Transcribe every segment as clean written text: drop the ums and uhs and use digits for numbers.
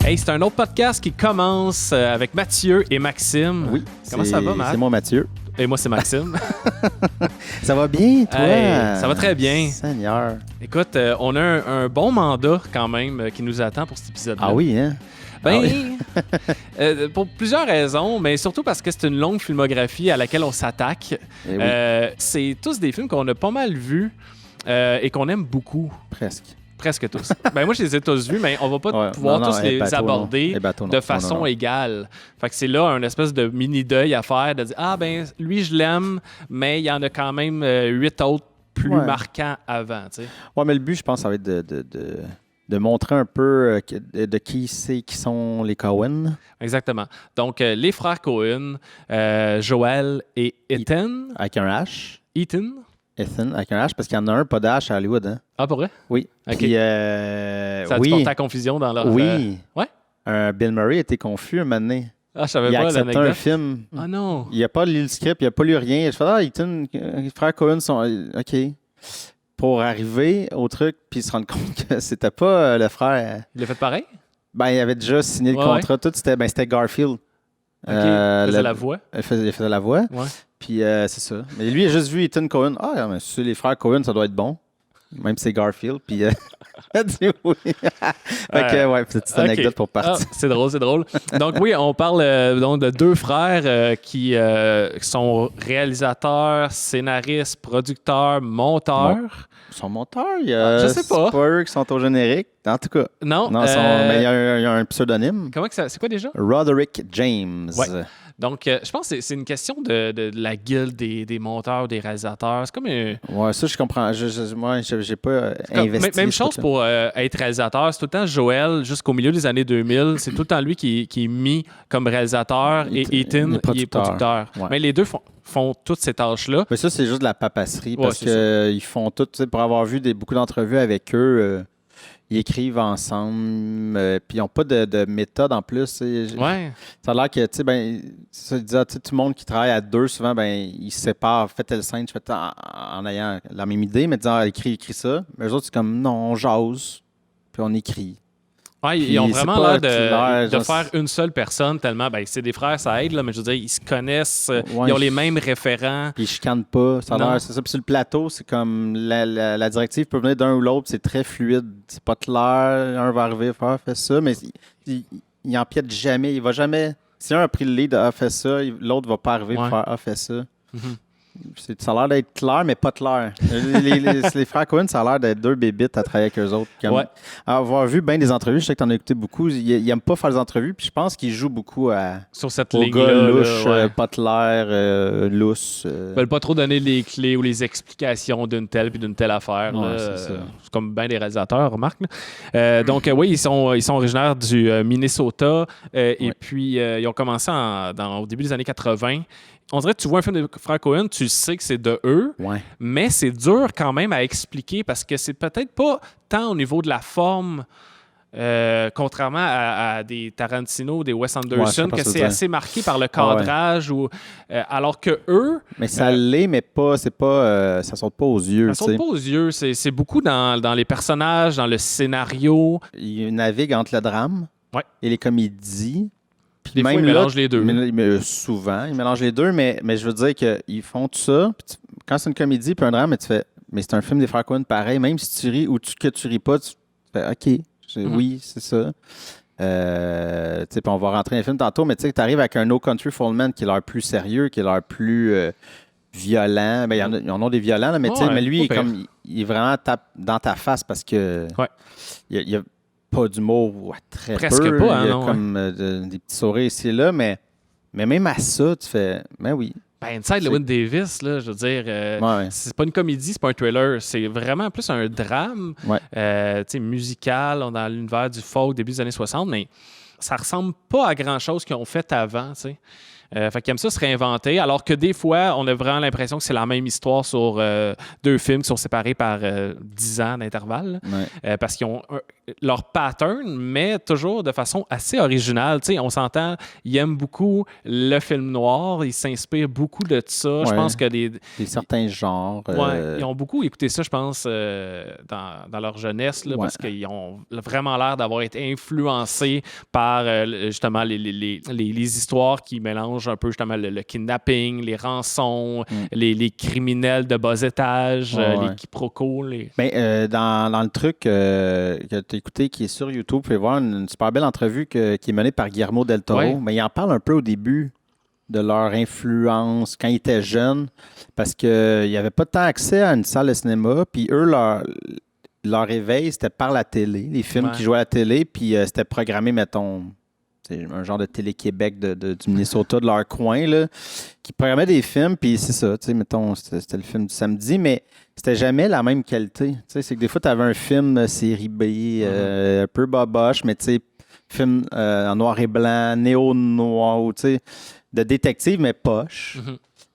Hey, c'est un autre podcast qui commence avec Mathieu et Maxime. Oui. Comment ça va, Matt? C'est moi, Mathieu. Et moi, c'est Maxime. Ça va bien, toi? Hey, ça va très bien. Seigneur. Écoute, on a un bon mandat quand même qui nous attend pour cet épisode-là. Ah oui, hein? Ben, Ah oui. pour plusieurs raisons, mais surtout parce que c'est une longue filmographie à laquelle on s'attaque. Eh oui. C'est tous des films qu'on a pas mal vus et qu'on aime beaucoup. Presque. Presque tous. Ben moi, je les ai tous vus, mais on va pas Ouais. pouvoir Non, tous les bateau, aborder non. Bateau, non. de façon Non. égale. Fait que c'est là un espèce de mini-deuil à faire, de dire « Ah, ben lui, je l'aime, mais il y en a quand même 8 autres plus marquants avant. » tu sais. Ouais, mais le but, je pense, ça va être de montrer un peu de qui sont les Coen. Exactement. Donc, les frères Coen, Joel et Ethan. Avec un H. Ethan. Ethan, avec un H, parce qu'il y en a un, pas d'H à Hollywood. Hein? Ah, pour vrai? Oui. OK. Puis, Ça a dû oui. porter à confusion dans leur... Oui. Ouais? Bill Murray était confus un moment donné. Ah, je savais Il a pas accepté l'anecdote. un film. Ah non! Il n'a pas lu le script, il n'a pas lu rien. Je fais, Ethan, les frères Coen sont. OK. Pour arriver au truc, puis se rendre compte que c'était pas le frère. Il a fait pareil? Ben, il avait déjà signé le contrat. Tout, c'était Garfield. OK. Il faisait la voix. Il faisait la voix. Ouais. Puis c'est ça. Mais lui, il a juste vu Ethan Coen. Ah, mais c'est les frères Coen, ça doit être bon. Même si c'est Garfield. Puis il a dit oui. Fait que, ouais, petite anecdote pour partir. Ah, c'est drôle, c'est drôle. Donc oui, on parle donc de deux frères qui sont réalisateurs, scénaristes, producteurs, monteurs. Ils sont monteurs. Je sais pas. C'est pas eux qui sont au générique. En tout cas. Non. Mais il y a un pseudonyme. Comment que ça... C'est quoi déjà? Roderick James. Ouais. Donc, je pense que c'est une question de la guilde des monteurs, des réalisateurs. C'est comme un... Ouais, ça, je comprends. Moi, j'ai pas investi. Même chose pour être réalisateur. C'est tout le temps Joel, jusqu'au milieu des années 2000. C'est tout le temps lui qui est mis comme réalisateur et Ethan, il est producteur. Ouais. Mais les deux font toutes ces tâches-là. Mais ça, c'est juste de la papasserie parce c'est qu'ils font tout. Pour avoir vu beaucoup d'entrevues avec eux, ils écrivent ensemble, puis ils n'ont pas de méthode en plus. Ouais. Ça a l'air que, tu sais, tout le monde qui travaille à deux, souvent, ils se séparent, faites telle scène, je fais en ayant la même idée, mais disant, écrit ça. Mais eux autres, c'est comme, non, on jase, puis on écrit. Ouais, ils ont vraiment l'air de faire une seule personne tellement, c'est des frères, ça aide, là, mais je veux dire, ils se connaissent, ils ont les mêmes référents. Puis ils chicanent pas, ça a l'air, c'est ça. Puis sur le plateau, c'est comme la directive peut venir d'un ou l'autre, c'est très fluide, c'est pas clair, un va arriver, fait ça, mais il empiète jamais, il va jamais. Si un a pris le lead, fait ça, l'autre va pas arriver pour faire, fait ça. Mm-hmm. Ça a l'air d'être clair, mais pas clair. les frères Coen, ça a l'air d'être deux bébites à travailler avec eux autres. Avoir vu bien des entrevues, je sais que tu en as écouté beaucoup. Ils n'aiment pas faire des entrevues, puis je pense qu'ils jouent beaucoup sur cette aux ligne-là. Gars louches, pas clair, lousse. Ils veulent pas trop donner les clés ou les explications d'une telle puis d'une telle affaire. Ouais, c'est comme bien des réalisateurs, remarque. Donc, oui, ils sont originaires du Minnesota et puis ils ont commencé au début des années 80. On dirait que tu vois un film de frères Coen, tu sais que c'est de eux, mais c'est dur quand même à expliquer parce que c'est peut-être pas tant au niveau de la forme, contrairement à des Tarantino, des Wes Anderson, que c'est assez marqué par le cadrage, alors que eux... Mais ça l'est, mais pas, ça saute pas aux yeux. Ça saute pas aux yeux, c'est beaucoup dans les personnages, dans le scénario. Ils naviguent entre le drame et les comédies. Des fois, ils mélangent les deux. Souvent, ils mélangent les deux, mais je veux dire qu'ils font tout ça. Quand c'est une comédie puis un drame, tu fais, mais c'est un film des frères Coen pareil. Même si tu ris ou que tu ris pas, tu fais OK, oui, c'est ça. Puis on va rentrer dans le film tantôt, mais tu arrives avec un No Country for Old Men qui est leur plus sérieux, qui est leur plus violent. Ben, ils en ont des violents, là, mais lui, il est vraiment dans ta face parce que il y a pas d'humour, très presque peu. Pas, il y a comme des petits sourires ici et là, mais même à ça, tu fais, ben oui. Inside Llewyn Davis, là, je veux dire, c'est pas une comédie, c'est pas un thriller, c'est vraiment plus un drame musical, dans l'univers du folk début des années 60, mais ça ressemble pas à grand-chose qu'ils ont fait avant, tu sais. Fait qu'ils aiment ça se réinventer, alors que des fois, on a vraiment l'impression que c'est la même histoire sur 2 films qui sont séparés par 10 ans d'intervalle. Parce qu'ils ont leur pattern, mais toujours de façon assez originale. Tu sais, on s'entend, ils aiment beaucoup le film noir, ils s'inspirent beaucoup de ça. Je pense que des certains genres. Ils ont beaucoup écouté ça, je pense, dans leur jeunesse, là, parce qu'ils ont vraiment l'air d'avoir été influencés par justement les histoires qui mélangent un peu justement le kidnapping, les rançons, les criminels de bas étage, les quiproquos. Dans le truc que tu as écouté, qui est sur YouTube, vous pouvez voir une super belle entrevue qui est menée par Guillermo del Toro. Mais il en parle un peu au début de leur influence quand ils étaient jeunes, parce qu'il n'y avait pas tant accès à une salle de cinéma, puis eux, leur éveil, c'était par la télé, les films qui jouaient à la télé, puis c'était programmé, mettons, c'est un genre de Télé-Québec du Minnesota, de leur coin, là, qui programmait des films, puis c'est ça, tu sais, mettons, c'était le film du samedi, mais c'était jamais la même qualité. Tu sais, c'est que des fois, tu avais un film série B, un peu boboche, mais tu sais, film en noir et blanc, néo-noir, tu sais, de détective, mais poche.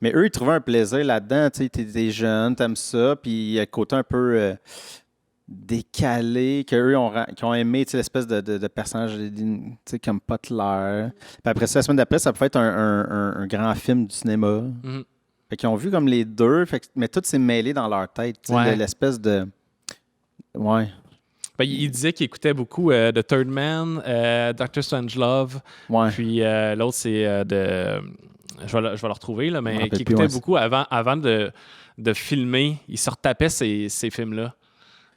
Mais eux, ils trouvaient un plaisir là-dedans. Tu sais, t'es jeune, t'aimes ça, puis il y a un côté un peu décalé, qu'eux qui ont aimé, tu sais, l'espèce de personnage, tu sais, comme Butler. Puis après ça, la semaine d'après, ça pouvait être un grand film du cinéma. Fait qu'ils ont vu comme les deux, mais tout s'est mêlé dans leur tête. Tu sais, l'espèce de... Ouais. Ben, il disait qu'il écoutait beaucoup The Third Man, Dr. Strangelove, puis l'autre, c'est de... Je vais le retrouver, là, mais qui écoutait beaucoup avant de filmer. Il se retapait ces films-là.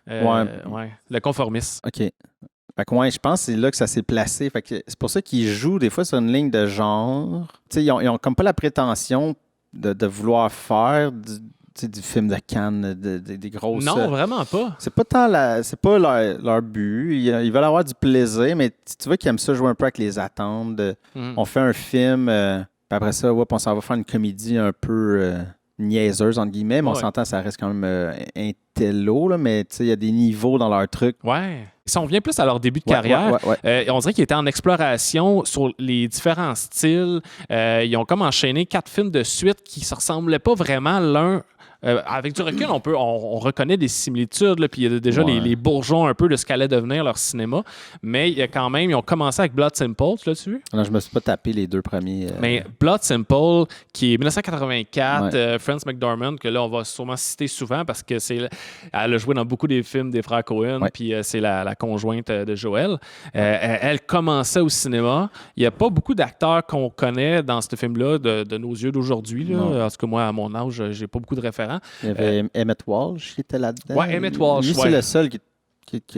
Le conformisme. OK. Fait que, je pense que c'est là que ça s'est placé. Fait que c'est pour ça qu'ils jouent des fois sur une ligne de genre. Tu sais, ils ont comme pas la prétention de vouloir faire du film de Cannes, des grosses... Non, vraiment pas. C'est pas tant c'est pas leur but. Ils veulent avoir du plaisir, mais tu vois qu'ils aiment ça jouer un peu avec les attentes. On fait un film, puis après ça, on s'en va faire une comédie un peu niaiseuse, entre guillemets, mais on s'entend, ça reste quand même intello, là, mais il y a des niveaux dans leur truc. Ouais. Si on revient plus à leur début de carrière, on dirait qu'ils étaient en exploration sur les différents styles. Ils ont comme enchaîné 4 films de suite qui ne se ressemblaient pas vraiment l'un. Avec du recul, on reconnaît des similitudes, là, puis il y a déjà les bourgeons un peu de ce qu'allait devenir leur cinéma. Mais il y a quand même, ils ont commencé avec Blood Simple, tu l'as vu? Non, je me suis pas tapé les 2 premiers. Mais Blood Simple, qui est 1984, Frances McDormand, que là, on va sûrement citer souvent parce que elle a joué dans beaucoup des films des frères Coen, puis c'est la conjointe de Joel. Elle commençait au cinéma. Il n'y a pas beaucoup d'acteurs qu'on connaît dans ce film-là de nos yeux d'aujourd'hui. En tout cas, moi, à mon âge, j'ai pas beaucoup de référents. Il y avait Emmett Walsh qui était là-dedans. Oui, Emmett Walsh. Lui, c'est le seul qui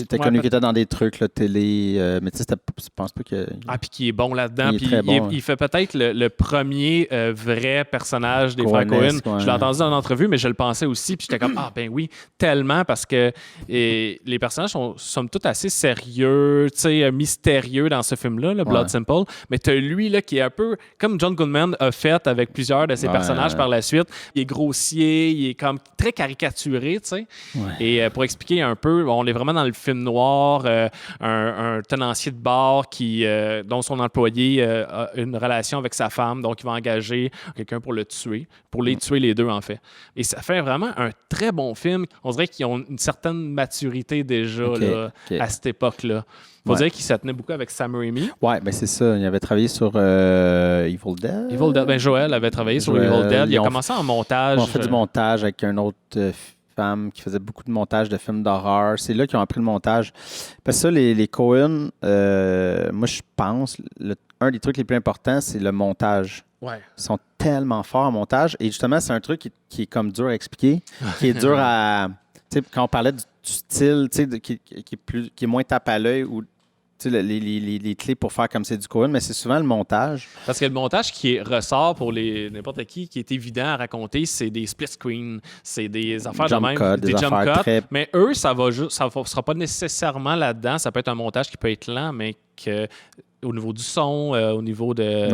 était connu, qui était dans des trucs, là, télé. Mais tu sais, je pense pas que. Puis qui est bon là-dedans. Il est très bon, il fait peut-être le premier vrai personnage des frères Coen. Je l'ai entendu dans l'entrevue, mais je le pensais aussi. Puis j'étais comme, ben oui, tellement, parce que les personnages sont somme toute assez sérieux, tu sais, mystérieux dans ce film-là, Blood Simple. Mais tu as lui, là, qui est un peu comme John Goodman a fait avec plusieurs de ses personnages par la suite. Il est grossier, il est comme très caricaturé, tu sais. Et pour expliquer un peu, on est vraiment dans le film noir, un tenancier de bar dont son employé a une relation avec sa femme, donc il va engager quelqu'un pour le tuer, pour les tuer les deux en fait. Et ça fait vraiment un très bon film. On dirait qu'ils ont une certaine maturité déjà à cette époque-là. Il faut dire qu'il s'attenait beaucoup avec Sam Raimi. Oui, ben c'est ça. Il avait travaillé sur Evil Dead. Evil Dead. Ben Joel avait travaillé sur Evil Dead. Il a commencé en montage. Ils ont fait du montage avec un autre femme qui faisait beaucoup de montage de films d'horreur. C'est là qu'ils ont appris le montage. Parce que ça, les Coen, moi, je pense, un des trucs les plus importants, c'est le montage. Ouais. Ils sont tellement forts en montage. Et justement, c'est un truc qui est comme dur à expliquer, qui est dur à... Tu sais, quand on parlait du style, tu sais, qui est moins tape à l'œil ou les clés pour faire comme c'est du Coen, mais c'est souvent le montage. Parce que le montage qui ressort pour n'importe qui est évident à raconter, c'est des split screens, c'est des affaires de même, des jump cuts. Très... Mais eux, ça sera pas nécessairement là-dedans. Ça peut être un montage qui peut être lent, mais au niveau du son, au niveau de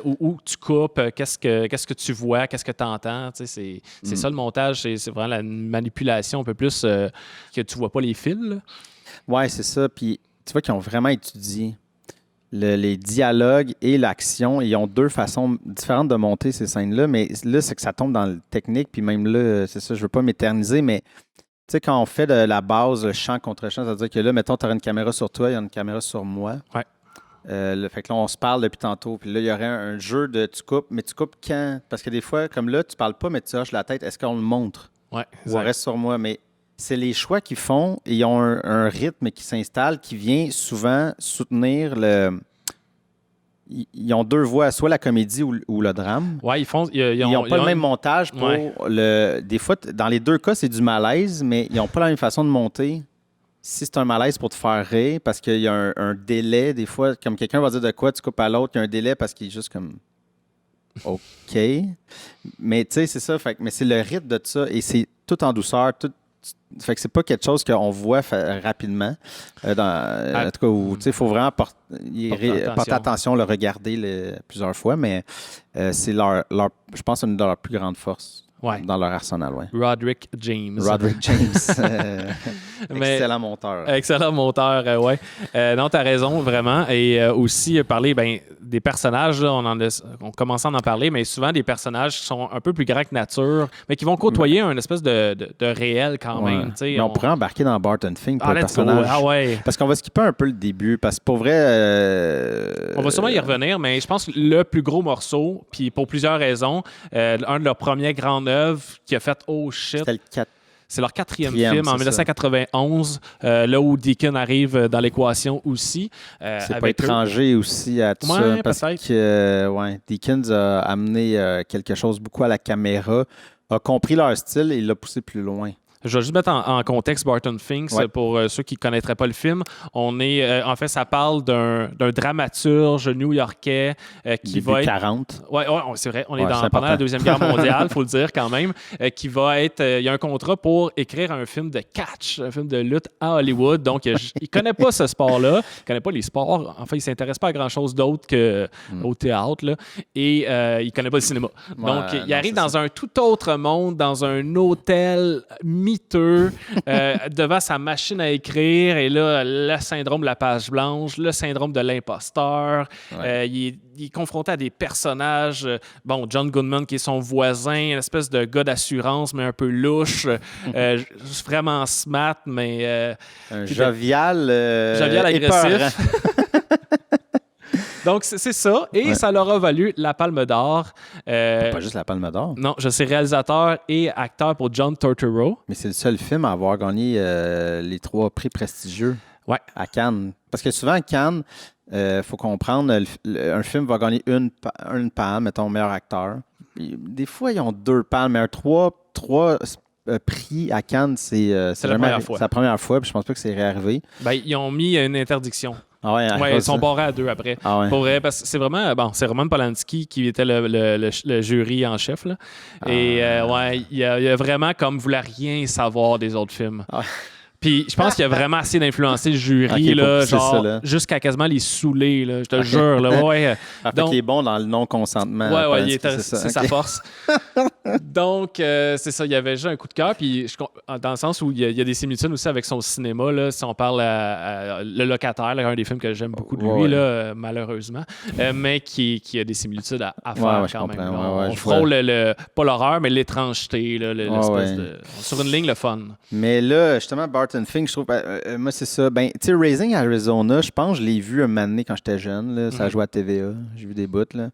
où tu coupes, qu'est-ce que tu vois, qu'est-ce que tu entends. C'est ça le montage, c'est vraiment la manipulation un peu plus que tu vois pas les fils. Oui, c'est ça. Puis tu vois qu'ils ont vraiment étudié les dialogues et l'action, ils ont deux façons différentes de monter ces scènes-là, mais là, c'est que ça tombe dans le technique, puis même là, c'est ça, je veux pas m'éterniser, mais tu sais, quand on fait de la base, le champ contre champ, ça veut dire que là, mettons, tu aurais une caméra sur toi, il y a une caméra sur moi. Ouais. Fait que là, on se parle depuis tantôt, puis là, il y aurait un jeu de tu coupes, mais tu coupes quand? Parce que des fois, comme là, tu parles pas, mais tu hoches la tête, est-ce qu'on le montre? Ouais, Ou on reste sur moi? Mais c'est les choix qu'ils font, et ils ont un rythme qui s'installe, qui vient souvent soutenir le... Ils ont deux voix, soit la comédie ou le drame. Ouais, Ils n'ont pas le même montage pour Des fois, dans les deux cas, c'est du malaise, mais ils n'ont pas la même façon de monter. Si c'est un malaise pour te faire rire, parce qu'il y a un délai, des fois, comme quelqu'un va dire de quoi, tu coupes à l'autre, il y a un délai parce qu'il est juste comme OK. Mais tu sais, c'est ça. Mais c'est le rythme de ça et c'est tout en douceur, fait que c'est pas quelque chose qu'on voit rapidement. En tout cas, il faut vraiment porter attention, le regarder plusieurs fois, mais c'est je pense, une de leurs plus grandes forces dans leur arsenal. Ouais. Roderick James. Excellent monteur. Excellent monteur, ouais. Non, tu as raison, vraiment. Et aussi, parler des personnages, là, on commence à en parler, mais souvent des personnages qui sont un peu plus grands que nature, mais qui vont côtoyer un espèce de réel quand même. Mais on pourrait embarquer dans Barton Fink pour le personnage. Parce qu'on va skipper un peu le début, parce que pour vrai... on va sûrement y revenir, mais je pense que le plus gros morceau, puis pour plusieurs raisons, un de leurs premiers grandes œuvres qui a fait « Oh shit ». C'est leur quatrième film en 1991, là où Deacon arrive dans l'équation aussi. C'est pas étranger aussi à tout ça. Parce que Deakins a amené quelque chose beaucoup à la caméra, a compris leur style et l'a poussé plus loin. Je vais juste mettre en contexte Barton Fink pour ceux qui ne connaîtraient pas le film. En fait, ça parle d'un dramaturge new-yorkais qui va être... 40. Oui, c'est vrai. On est pendant la Deuxième Guerre mondiale, il faut le dire quand même. Qui va être... il y a un contrat pour écrire un film de catch, un film de lutte à Hollywood. Donc, il ne connaît pas ce sport-là. Il ne connaît pas les sports. Enfin, il ne s'intéresse pas à grand-chose d'autre qu'au théâtre. Là. Et il ne connaît pas le cinéma. Donc, il arrive dans un tout autre monde, dans un hôtel miteux, devant sa machine à écrire, et là, le syndrome de la page blanche, le syndrome de l'imposteur. Il est confronté à des personnages. John Goodman, qui est son voisin, une espèce de gars d'assurance, mais un peu louche, vraiment smart, mais... jovial agressif. Donc, c'est ça. Et ça leur a valu la Palme d'Or. Pas juste la Palme d'Or. Non, je suis réalisateur et acteur pour John Turturro. Mais c'est le seul film à avoir gagné les 3 prix prestigieux à Cannes. Parce que souvent, à Cannes, faut comprendre, un film va gagner une palme, mettons, meilleur acteur. Des fois, ils ont 2 palmes, mais 3 prix à Cannes, c'est la première fois. C'est la première fois, puis je pense pas que c'est réarrivé. Ils ont mis une interdiction. Ils sont barrés à 2 après. Pour vrai, parce que c'est vraiment Roman Polanski qui était le jury en chef. Là. Et il a vraiment comme voulu rien savoir des autres films. Puis je pense qu'il a vraiment assez d'influencer le jury, jusqu'à quasiment les saouler, là, je te jure. Là, donc, il est bon dans le non-consentement. C'est sa force. Donc, c'est ça, il y avait déjà un coup de cœur, puis dans le sens où il y a des similitudes aussi avec son cinéma, là, si on parle à Le Locataire, là, un des films que j'aime beaucoup de lui, là, malheureusement, mais qui a des similitudes à faire quand même. On frôle pas l'horreur, mais l'étrangeté, là, l'espèce de... Sur une ligne, le fun. Mais là, justement, Barton Fink, je trouve, moi, c'est ça. Tu sais, Raising Arizona, je pense que je l'ai vu un moment donné quand j'étais jeune. Là, ça jouait à TVA. J'ai vu des bouts. Là.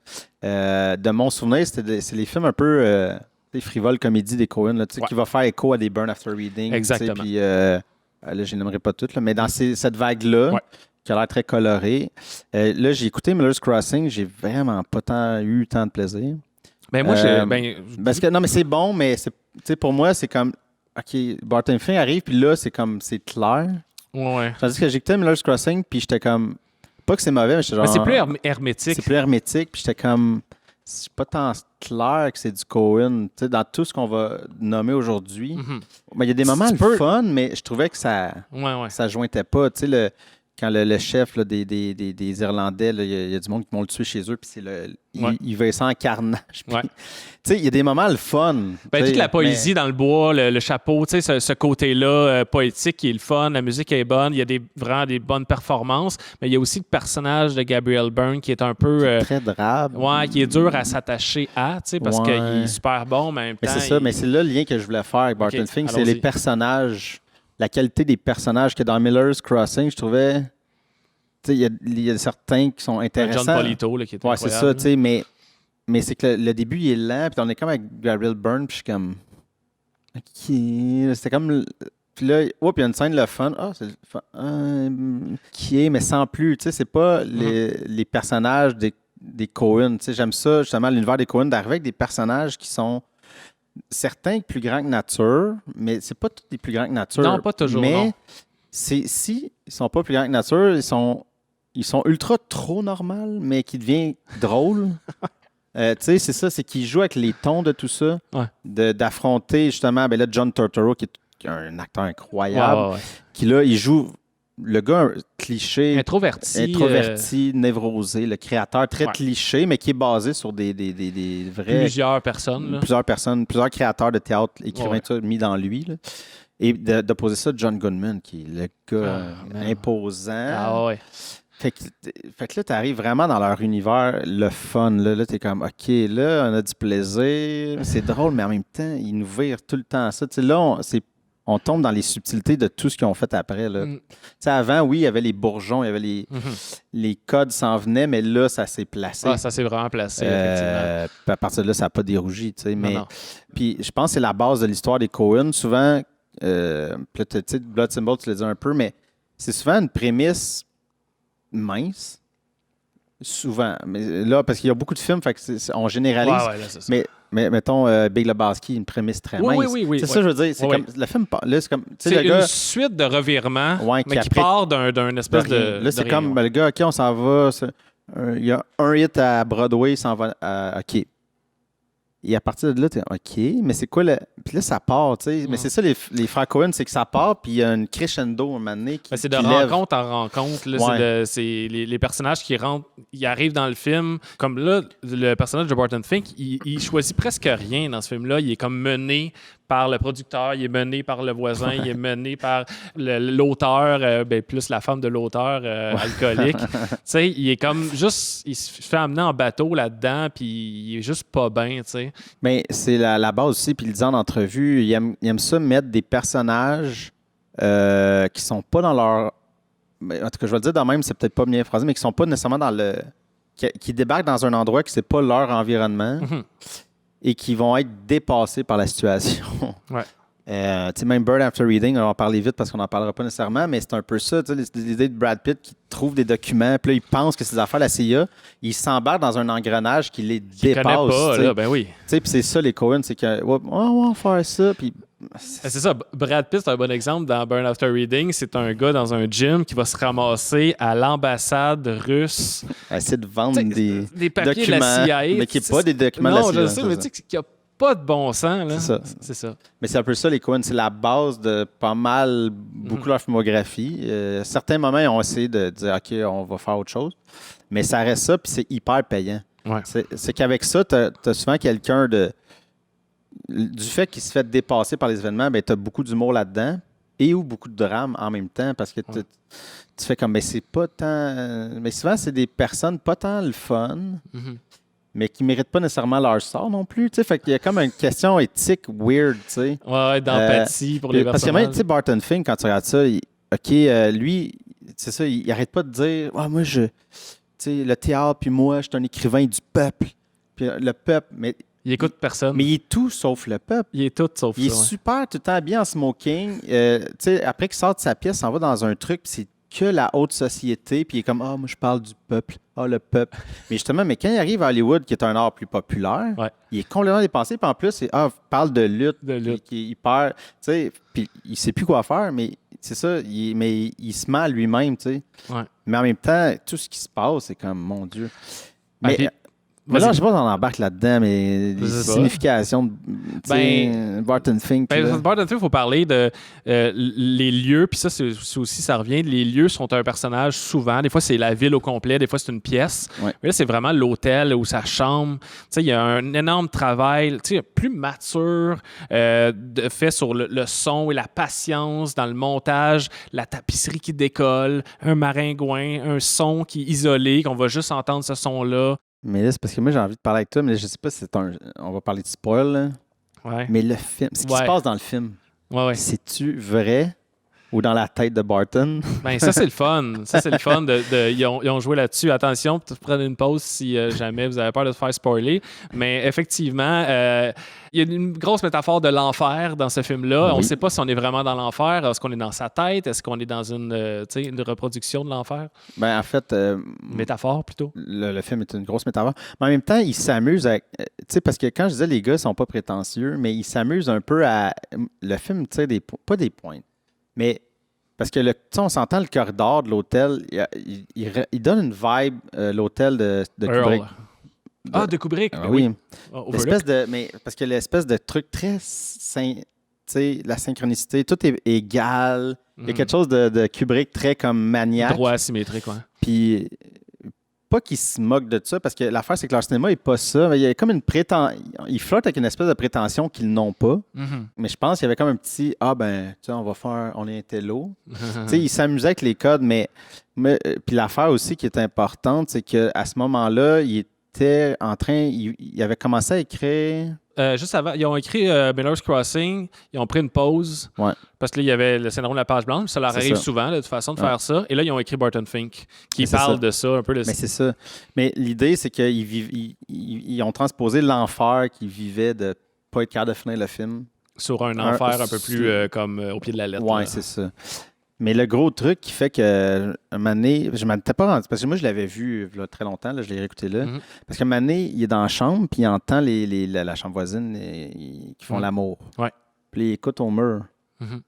De mon souvenir, c'est les films un peu des frivoles comédies des Coen, qui va faire écho à des Burn After Reading. Exactement. Puis là, je n'aimerais pas toutes, là, mais dans cette vague-là, qui a l'air très colorée, là, j'ai écouté Miller's Crossing, j'ai vraiment pas eu tant de plaisir. Ben, moi, parce que, non, mais c'est bon, mais pour moi, c'est comme... OK, Barton Fink arrive, puis là, c'est clair. Tandis que j'ai écouté Miller's Crossing, puis j'étais comme... Pas que c'est mauvais, mais j'étais genre... Mais c'est plus hermétique. C'est plus hermétique, puis j'étais comme... C'est pas tant clair que c'est du Coen. Tu sais, dans tout ce qu'on va nommer aujourd'hui, il y a des moments fun, mais je trouvais que ça jointait pas. Tu sais, quand le chef là, des Irlandais, il y a du monde qui vont le tuer chez eux, puis il veut ça en carnage. Puis, Ouais. il y a des moments le fun. Ben, toute la poésie dans le bois, le chapeau, ce côté-là poétique qui est le fun, la musique est bonne, il y a vraiment des bonnes performances, mais il y a aussi le personnage de Gabriel Byrne qui est un peu... très drabe. Ouais, qui est dur à s'attacher à, parce qu'il est super bon, mais en même temps... Mais c'est ça, mais c'est là le lien que je voulais faire avec Barton Fink, c'est les personnages, la qualité des personnages que dans Miller's Crossing, je trouvais... Il y a certains qui sont intéressants. John Polito, là, qui est incroyable. Ouais, c'est ça, mais c'est que le début, il est lent, puis on est comme avec Gabriel Byrne, puis je suis comme... OK, c'était comme... Puis là, il y a une scène, le fun. Ah, c'est le fun. Qui est, mais sans plus. Tu sais, c'est pas les personnages des Coen. Tu sais, j'aime ça, justement, l'univers des Coen, d'arriver avec des personnages qui sont certains plus grands que nature, mais c'est pas tous des plus grands que nature. Non, pas toujours, mais non. Si ils sont pas plus grands que nature, ils sont ultra trop normales, mais qui devient drôle. Tu sais, c'est ça, c'est qu'ils jouent avec les tons de tout ça, d'affronter justement, ben là, John Turturro, qui est un acteur incroyable, qui là, il joue le gars cliché, introverti, névrosé, le créateur très cliché, mais qui est basé sur des vrais... Plusieurs personnes. Plusieurs créateurs de théâtre, écrivains, tout mis dans lui, là. Et de poser ça à John Goodman, qui est le gars imposant. Ah ouais. Fait que là, tu arrives vraiment dans leur univers, le fun. Là tu es comme, OK, là, on a du plaisir. C'est drôle, mais en même temps, ils nous virent tout le temps ça. T'sais, là, on tombe dans les subtilités de tout ce qu'ils ont fait après. Là. Avant, oui, il y avait les bourgeons, il y avait les codes s'en venaient, mais là, ça s'est placé. Ah, ça s'est vraiment placé, effectivement. À partir de là, ça n'a pas dérougi. Mais, puis je pense que c'est la base de l'histoire des Coen. Souvent, peut-être Blood Symbol, tu l'as dit un peu, mais c'est souvent une prémisse mince. Souvent. Mais là, parce qu'il y a beaucoup de films, fait que on généralise. Ouais, là, c'est ça. Mais mettons, Big Lebowski, une prémisse très mince. Oui. C'est ça, je veux dire. C'est comme, le film, là, c'est comme... C'est une suite de revirements, mais qui part d'un espèce de... Là, c'est comme, le gars, OK, on s'en va. Il y a un hit à Broadway, il s'en va à... OK. Et à partir de là, tu es OK, mais c'est quoi le. Puis là, ça part, tu sais. Mais c'est ça, les frères Coen, c'est que ça part, puis il y a une crescendo à un moment donné qui. C'est de rencontre en rencontre. Là, c'est les personnages qui rentrent, ils arrivent dans le film. Comme là, le personnage de Barton Fink, il choisit presque rien dans ce film-là. Il est comme mené par le producteur, il est mené par le voisin, il est mené par l'auteur, plus la femme de l'auteur alcoolique. Tu sais, il est comme juste, il se fait amener en bateau là-dedans, puis il est juste pas bien, tu sais. Mais c'est la base aussi, puis il le dit en entrevue, il aime ça mettre des personnages qui sont pas dans leur... En tout cas, je vais le dire de même, c'est peut-être pas bien phrasé, mais qui sont pas nécessairement dans le... qui débarquent dans un endroit que c'est pas leur environnement. Et qui vont être dépassés par la situation. Ouais. Tu sais, même Bird After Reading, on va en parler vite parce qu'on n'en parlera pas nécessairement, mais c'est un peu ça, tu sais, l'idée de Brad Pitt qui trouve des documents, puis là, il pense que c'est des affaires de la CIA, il s'embarque dans un engrenage qui les dépasse. Pas, là, ben oui. Tu sais, puis c'est ça, les Coen, c'est que, on va faire ça, puis... C'est ça, Brad Pitt, c'est un bon exemple dans Burn After Reading. C'est un gars dans un gym qui va se ramasser à l'ambassade russe. Essayer de vendre des papiers documents, de la CIA. mais qui n'est pas des documents de la CIA. Non, je sais, mais tu sais qu'il n'y a pas de bon sens. Là. C'est ça. Mais c'est un peu ça, les Coen. C'est la base de pas mal, beaucoup de leur filmographie. Certains moments, ils ont essayé de dire, OK, on va faire autre chose. Mais ça reste ça, puis c'est hyper payant. Ouais. C'est qu'avec ça, tu as souvent quelqu'un du fait qu'il se fait dépasser par les événements, ben, tu as beaucoup d'humour là-dedans et ou beaucoup de drame en même temps parce que tu fais comme, mais c'est pas tant. Mais souvent, c'est des personnes pas tant le fun, mais qui méritent pas nécessairement leur sort non plus. Tu sais, fait qu'il y a comme une question éthique weird, tu sais. Ouais, d'empathie pour les personnages. Parce que même, tu sais, Barton Fink, quand tu regardes ça, lui, c'est ça, il arrête pas de dire, moi, tu sais, le théâtre, puis moi, je suis un écrivain du peuple. Puis le peuple, mais. Il écoute personne. Mais il est tout sauf le peuple. Il est tout sauf il ça. Il est super, tout le temps bien en smoking. Tu sais, après qu'il sort de sa pièce, il s'en va dans un truc, puis c'est que la haute société, puis il est comme, moi, je parle du peuple. Le peuple. Mais justement, quand il arrive à Hollywood, qui est un art plus populaire, il est complètement dépassé, puis en plus, il parle de lutte. Qui est hyper, tu sais, puis il sait plus quoi faire, mais c'est ça, mais il se ment à lui-même, tu sais. Ouais. Mais en même temps, tout ce qui se passe, c'est comme, mon Dieu. Mais... Mais là, Vas-y. je sais pas si on embarque là-dedans, mais Je les sais pas. significations de Barton Fink. là. Barton Fink, il faut parler de les lieux, puis ça, ça revient. Les lieux sont un personnage souvent. Des fois, c'est la ville au complet, des fois, c'est une pièce. Ouais. Mais là, c'est vraiment l'hôtel ou sa chambre. Tu sais, il y a un énorme travail, tu sais, plus mature, fait sur le son et la patience dans le montage, la tapisserie qui décolle, un maringouin, un son qui est isolé, qu'on va juste entendre ce son-là. Mais là, c'est parce que moi, j'ai envie de parler avec toi, mais je sais pas si c'est un. On va parler de spoil, là. Ouais. Mais le film, ce qui se Ouais. passe dans le film, Ouais. c'est-tu vrai ou dans la tête de Barton? Ben, ça, c'est le fun. Ça, c'est le fun. Ils ont joué là-dessus. Attention, peut-être prendre une pause si jamais vous avez peur de se faire spoiler. Mais effectivement, il y a une grosse métaphore de l'enfer dans ce film-là. Oui. On ne sait pas si on est vraiment dans l'enfer. Est-ce qu'on est dans sa tête? Est-ce qu'on est dans une reproduction de l'enfer? Ben, en fait, Métaphore, plutôt. le film est une grosse métaphore. Mais en même temps, il s'amuse avec. Tu sais, parce que quand je disais les gars sont pas prétentieux, mais ils s'amusent un peu à. Le film tire pas des pointes, mais. Parce que, tu sais, on s'entend le corridor de l'hôtel, il donne une vibe, l'hôtel de Kubrick. Ah, de Kubrick. Ben Oui. Overlook. L'espèce de. Mais parce que l'espèce de truc très. Tu sais, la synchronicité, tout est égal. Il y a quelque chose de Kubrick très comme maniaque. Droit asymétrique, ouais. Puis, pas qu'ils se moquent de ça, parce que l'affaire, c'est que leur cinéma n'est pas ça. Mais il y a comme une prétention. Ils flottent avec une espèce de prétention qu'ils n'ont pas. Mhm. Mais je pense qu'il y avait comme un petit tu sais, on est intello. Tu sais, ils s'amusaient avec les codes, mais puis l'affaire aussi qui est importante, c'est qu'à ce moment-là, il était en train. Il avait commencé à écrire. Juste avant, ils ont écrit Miller's Crossing, ils ont pris une pause Ouais. parce que là, il y avait le syndrome de la page blanche, ça leur C'est arrive ça. souvent, de toute façon, de Ouais. faire ça. Et là, ils ont écrit Barton Fink, qui Mais c'est parle ça. de ça, un peu de Mais c'est ça. Mais l'idée, c'est qu'ils ont transposé l'enfer qu'ils vivaient de pas être capable de finir le film. sur un enfer un peu plus comme au pied de la lettre. Ouais, là. c'est ça. Mais le gros truc qui fait que un moment donné, je m'en étais pas rendu, parce que moi je l'avais vu là, très longtemps, là, je l'ai réécouté là. Mhm. Parce qu'un moment donné, il est dans la chambre, puis il entend la chambre voisine qui font Mhm. l'amour. Ouais. Puis il écoute au mur. Mhm.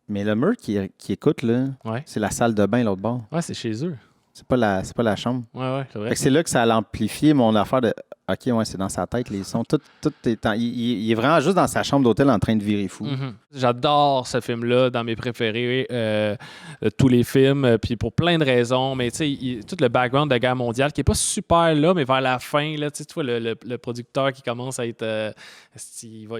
Mais le mur qui écoute, là, Ouais. c'est la salle de bain l'autre bord. Ouais, c'est chez eux. C'est pas la chambre. Ouais, c'est vrai. Fait que c'est là que ça a amplifié mon affaire de OK, ouais, c'est dans sa tête, les sons. Tout est il est vraiment juste dans sa chambre d'hôtel en train de virer fou. Mhm. J'adore ce film-là, dans mes préférés de tous les films, puis pour plein de raisons. Mais tu sais, tout le background de la guerre mondiale qui est pas super là, mais vers la fin, là, tu vois le producteur qui commence à être, il va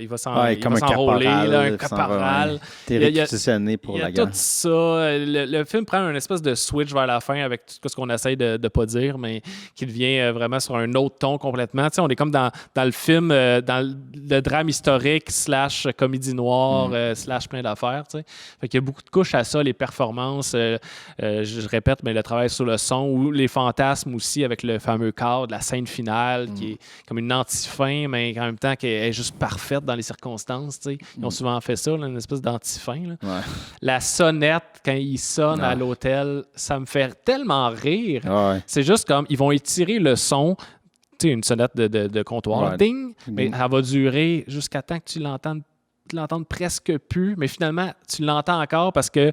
Comme un s'enrôler, caporal, là, un qui s'en va, caporal. ouais. T'es Il y a- réquisitionné pour Il y la a guerre. tout ça. Le film prend une espèce de switch vers la fin avec tout ce qu'on essaye de ne pas dire, mais qui devient vraiment sur un autre ton complètement. Tu sais, on est comme dans le film, dans le drame historique / comédie noire / plein d'affaires. Tu sais. Fait qu'il y a beaucoup de couches à ça, les performances, je répète, mais le travail sur le son ou les fantasmes aussi avec le fameux cadre, la scène finale qui est comme une anti-fin, mais en même temps qui est juste parfaite dans les circonstances. Tu sais. Ils ont souvent fait ça, là, une espèce d'anti-fin. Là. Ouais. La sonnette, quand il sonne à Ah. l'hôtel, ça me fait tellement rire. Ouais. C'est juste comme, ils vont étirer le son, tu sais, une sonnette de comptoir, Ouais. ding, mais Ding. elle va durer jusqu'à temps que tu l'entendes presque plus, mais finalement, tu l'entends encore parce que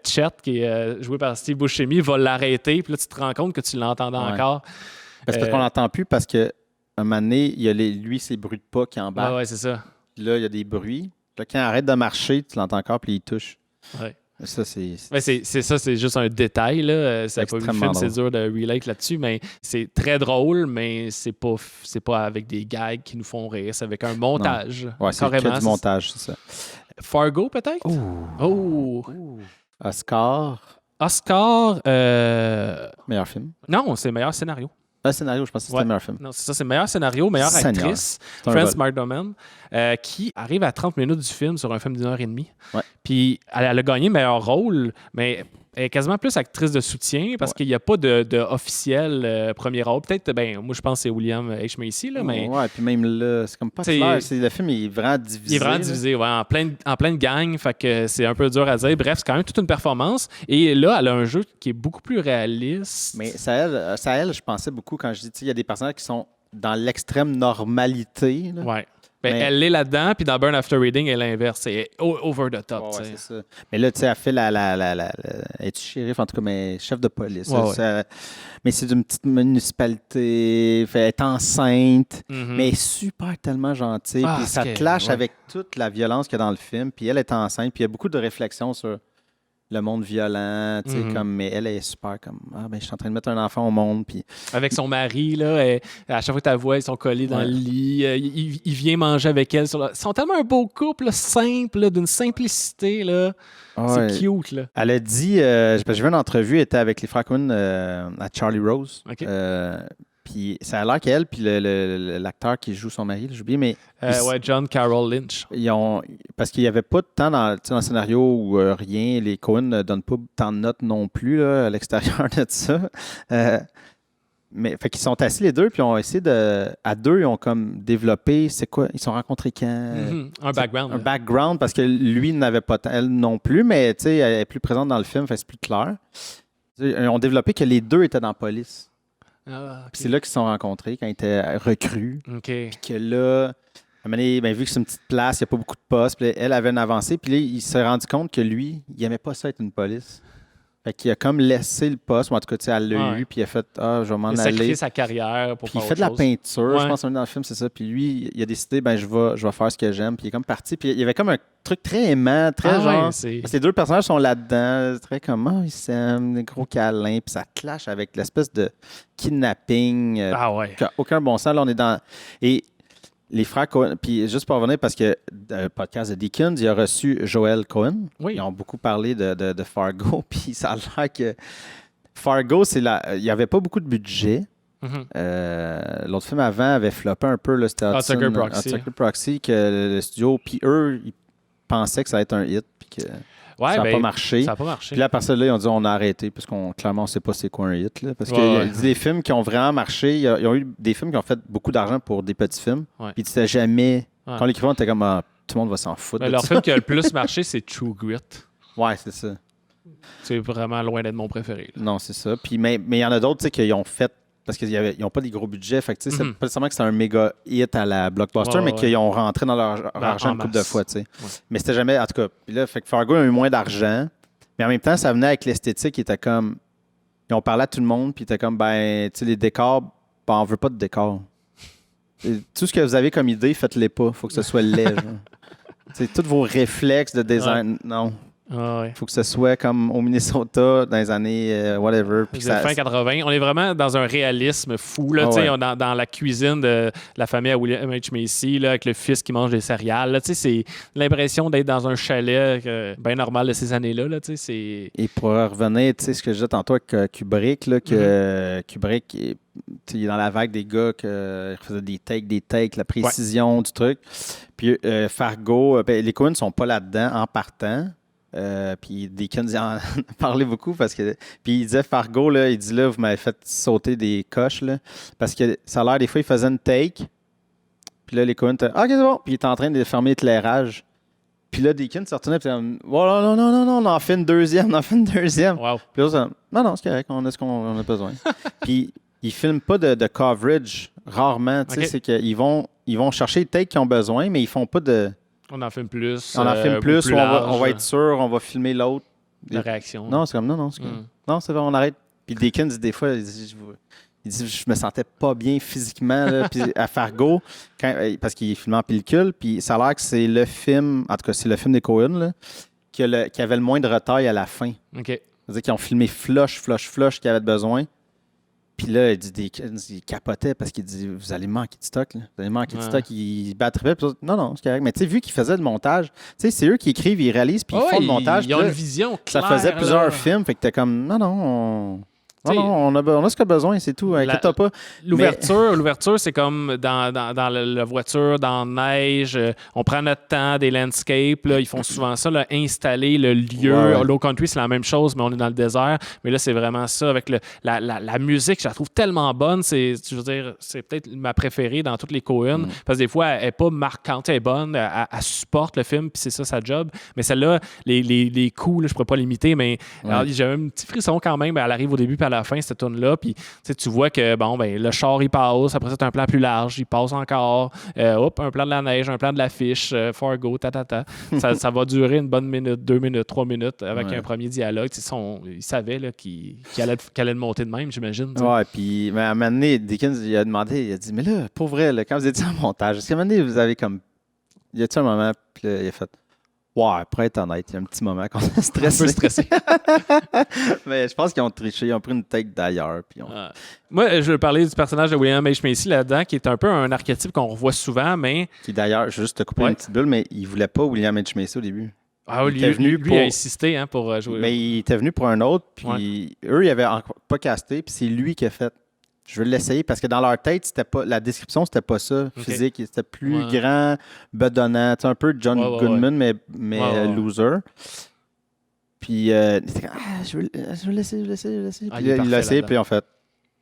Chet, qui est joué par Steve Buscemi, va l'arrêter, puis là, tu te rends compte que tu l'entendais Ouais. encore. Parce qu'on n'entend plus parce que un moment donné, il y a lui, ses bruits de pas qui embarquent. Ouais, c'est ça. Puis là, il y a des bruits. Puis là, quand il arrête de marcher, tu l'entends encore, puis il touche. Ouais. Ça, c'est. Ouais, c'est ça, c'est juste un détail. Là. Ça n'a pas vu le extrêmement film, c'est dur de relate là-dessus, mais c'est très drôle, mais c'est pas avec des gags qui nous font rire, c'est avec un montage. Ouais, c'est que du montage, c'est ça. Fargo, peut-être? Oh! Oscar, Oscar, meilleur film. non, c'est meilleur scénario. Scénario, je pense que c'était Ouais. le meilleur film. Non, c'est ça, c'est meilleur scénario, meilleure Seigneur. actrice, C'est un Frances vol. McDormand, qui arrive à 30 minutes du film sur un film d'1h30. Ouais. Puis elle a gagné meilleur rôle, mais elle est quasiment plus actrice de soutien parce qu'il n'y a pas de officiel premier rôle. Peut-être, moi je pense que c'est William H. Macy, là, mais Ouais, puis même là, c'est comme pas T'sais, clair. Le film il est vraiment divisé. il est vraiment là. divisé, ouais, en pleine gang, fait que c'est un peu dur à dire. Bref, c'est quand même toute une performance. Et là, elle a un jeu qui est beaucoup plus réaliste. Mais ça, elle, je pensais beaucoup quand je dis, tu sais, il y a des personnages qui sont dans l'extrême normalité. Là. Ouais. Ben, Mais- elle l'est là-dedans, puis dans Burn After Reading, elle est l'inverse. C'est over the top. Ouais, tu ouais, sais. c'est ça. Mais là, tu sais, elle fait es-tu shérif, en tout cas, mais chef de police. Ouais, ouais. Mais c'est d'une petite municipalité. Elle est enceinte, Mhm. mais elle est super tellement gentille. Ah, Puis ça c'est- clash ouais. avec toute la violence qu'il y a dans le film. Puis elle est enceinte, puis il y a beaucoup de réflexions sur le monde violent, tu sais, Mhm. mais elle est super comme, ben, je suis en train de mettre un enfant au monde, puis Avec son mari, là, à chaque fois que tu la vois, ils sont collés dans Ouais. le lit. Il vient manger avec elle. Ils sont tellement un beau couple, là, simple, là, d'une simplicité. Là. ouais. C'est cute. Là. Elle a dit, parce que j'ai vu une entrevue, elle était avec les frères Coen à Charlie Rose. OK. Puis ça a l'air qu'elle, puis l'acteur qui joue son mari, j'ai oublié, mais Ouais, John Carroll Lynch. parce qu'il n'y avait pas de temps dans le scénario où rien, les Coen ne donnent pas tant de notes non plus là, à l'extérieur de ça. Mais fait qu'ils sont assis les deux, puis ils ont essayé à deux, ils ont comme développé, c'est quoi, ils se sont rencontrés quand? Mhm. Un background. Un là. background, parce que lui n'avait pas elle non plus, mais tu sais, elle est plus présente dans le film, fait que c'est plus clair. Ils ont développé que les deux étaient dans la police. Ah, Puis c'est là qu'ils se sont rencontrés, quand ils étaient recrues. OK. Puis que là, à un moment donné, ben, vu que c'est une petite place, il n'y a pas beaucoup de postes, puis elle avait une avancée, puis là, il s'est rendu compte que lui, il n'aimait pas ça être une police. Fait qu'il a comme laissé le poste, ou en tout cas, tu sais, elle l'a Ouais. eu, puis il a fait, je vais m'en Il a aller. sacrifié sa carrière pour Puis il faire fait de la autre chose. peinture, je Ouais. pense, dans le film, c'est ça. Puis lui, il a décidé, je vais faire ce que j'aime. Puis il est comme parti. Puis il y avait comme un truc très aimant, très Ah ouais, genre. c'est- Ces deux personnages sont là-dedans, très comme, ils s'aiment, des gros câlins. Puis ça clash avec l'espèce de kidnapping Ah ouais. qui a aucun bon sens. Là, on est dans. Et les frères Coen, puis juste pour revenir, parce que le podcast de Deakins, il a reçu Joel Coen. Oui. Ils ont beaucoup parlé de Fargo. Puis ça a l'air que Fargo, il n'y avait pas beaucoup de budget. Mhm. L'autre film avant avait floppé un peu. Là, c'était Sucker Proxy. Sucker Proxy, que le studio, puis eux, ils pensaient que ça allait être un hit, puis que Ouais, ça n'a ben, pas marché. Ça n'a pas marché. Puis là, à partir de là, ils ont dit on a arrêté, parce qu'on clairement, on ne sait pas c'est quoi un hit. Là, parce Ouais, que ouais. des films qui ont vraiment marché, ils ont eu des films qui ont fait beaucoup d'argent pour des petits films. Ouais. Puis tu sais jamais. Ouais. Quand l'écrivain était comme tout le monde va s'en foutre. Ben, de leur ça. film qui a le plus marché, c'est True Grit. Ouais, c'est ça. C'est vraiment loin d'être mon préféré. là. Non, c'est ça. Puis, mais il y en a d'autres tu sais, qui ont fait. Parce qu'ils n'ont pas des gros budgets. Fait que, tu sais, c'est Mhm. pas nécessairement que c'est un méga hit à la Blockbuster, Ouais, mais ouais. qu'ils ont rentré dans leur argent en une couple de masse. fois. Tu sais. Ouais. Mais c'était jamais. En tout cas, puis là, fait que Fargo a eu moins d'argent. Mais en même temps, ça venait avec l'esthétique. Ils étaient comme. Ils ont parlé à tout le monde. Puis ils étaient comme, tu sais, les décors, on veut pas de décors. Et tout ce que vous avez comme idée, faites-les pas. Faut que ce soit laid. genre. Tu sais, tous vos réflexes de design. Non. Ah ouais. Faut que ce soit comme au Minnesota dans les années whatever. Puis que C'est ça- fin 80. On est vraiment dans un réalisme fou. Là, Ah tu sais, ouais. on est dans la cuisine de la famille à William H. Macy, là, avec le fils qui mange des céréales. Là, tu sais, c'est l'impression d'être dans un chalet bien normal de ces années-là. Là, tu sais, c'est... Et pour revenir, tu sais, ce que je disais tantôt avec Kubrick, là, que Kubrick, tu sais, il est dans la vague des gars qui faisaient des takes, la précision du truc. Puis Fargo, les Coen ne sont pas là-dedans en partant. Puis Deakins en parlait beaucoup parce que. Puis il disait Fargo, là, il dit là, vous m'avez fait sauter des coches, là. Parce que ça a l'air, des fois, il faisait une take. Puis là, les Coen étaient OK, c'est bon. Puis il était en train de fermer l'éclairage. Puis là, Deakins se retournait, puis il était comme, oh, non, on en fait une deuxième, Wow. Puis là, non, c'est correct, on a ce qu'on a besoin. Puis ils filment pas de coverage, rarement. Tu sais, OK. c'est qu'ils vont chercher les takes qu'ils ont besoin, mais ils font pas de. On en filme plus. On en filme plus, ou on large, va être sûr, on va filmer l'autre. de réaction. Non, c'est comme, non, c'est comme, Mm. non, c'est vrai, on arrête. Puis Deakins, des fois, il dit, je me sentais pas bien physiquement, là. Puis à Fargo, parce qu'il est filmé en pellicule, puis ça a l'air que c'est le film, en tout cas, c'est le film des Coen, là, qui avait le moins de retail à la fin. OK. C'est-à-dire qu'ils ont filmé flush qu'il avait besoin. Puis là, il capotait parce qu'il dit vous allez manquer de stock. Là. Vous allez manquer de Ouais. stock. Il battait. Non, c'est correct. Mais tu sais, vu qu'ils faisaient le montage, tu sais, c'est eux qui écrivent, ils réalisent, puis ils font le montage. Ils ont puis une là, vision ça claire. faisait plusieurs là. films. Fait que t'es comme non, T'sais, on a ce qu'on a besoin, c'est tout. Inquiète-toi pas. L'ouverture, c'est comme dans la voiture, dans la neige. On prend notre temps, des landscapes. Là, ils font souvent ça, là, installer le lieu. Ouais. Low Country, c'est la même chose, mais on est dans le désert. Mais là, c'est vraiment ça. Avec la musique, je la trouve tellement bonne. Je veux dire, c'est peut-être ma préférée dans toutes les Coen. Parce que des fois, elle n'est pas marquante, elle est bonne. Elle supporte le film, puis c'est ça sa job. Mais celle-là, les coups, là, je ne pourrais pas l'imiter, mais alors, j'avais un petit frisson quand même. Elle arrive au début, puis la fin, cette tune-là. Puis tu vois que bon, ben, le char, il passe. Après ça, tu as un plan plus large. Il passe encore. Un plan de la neige, un plan de l'affiche. Fargo, ça va durer une bonne minute, 2 minutes, 3 minutes avec un premier dialogue. Ils savaient là, qu'il allait le monter de même, j'imagine. T'sais. Ouais, puis à un moment donné, Dickens, il a demandé, il a dit, mais là, pour vrai, là, quand vous étiez en montage, est-ce qu'à un moment donné, vous avez comme. Y a-t-il un moment, puis là, il a fait. Ouais, pour être honnête, il y a un petit moment qu'on a stressé. Un peu stressé. Mais je pense qu'ils ont triché, ils ont pris une take d'ailleurs. Puis Moi, je veux parler du personnage de William H. Macy là-dedans, qui est un peu un archétype qu'on revoit souvent, mais. Qui d'ailleurs, je vais juste te couper une petite bulle, mais il voulait pas William H. Macy au début. Ah, lui a insisté pour jouer. Mais il était venu pour un autre, puis eux, ils n'avaient pas casté, puis c'est lui qui a fait. Je veux l'essayer parce que dans leur tête, c'était pas la description, c'était pas ça, physique. C'était plus grand, bedonnant, un peu John Goodman, mais loser. Puis il était comme, je veux l'essayer. Puis il l'a essayé, puis en fait,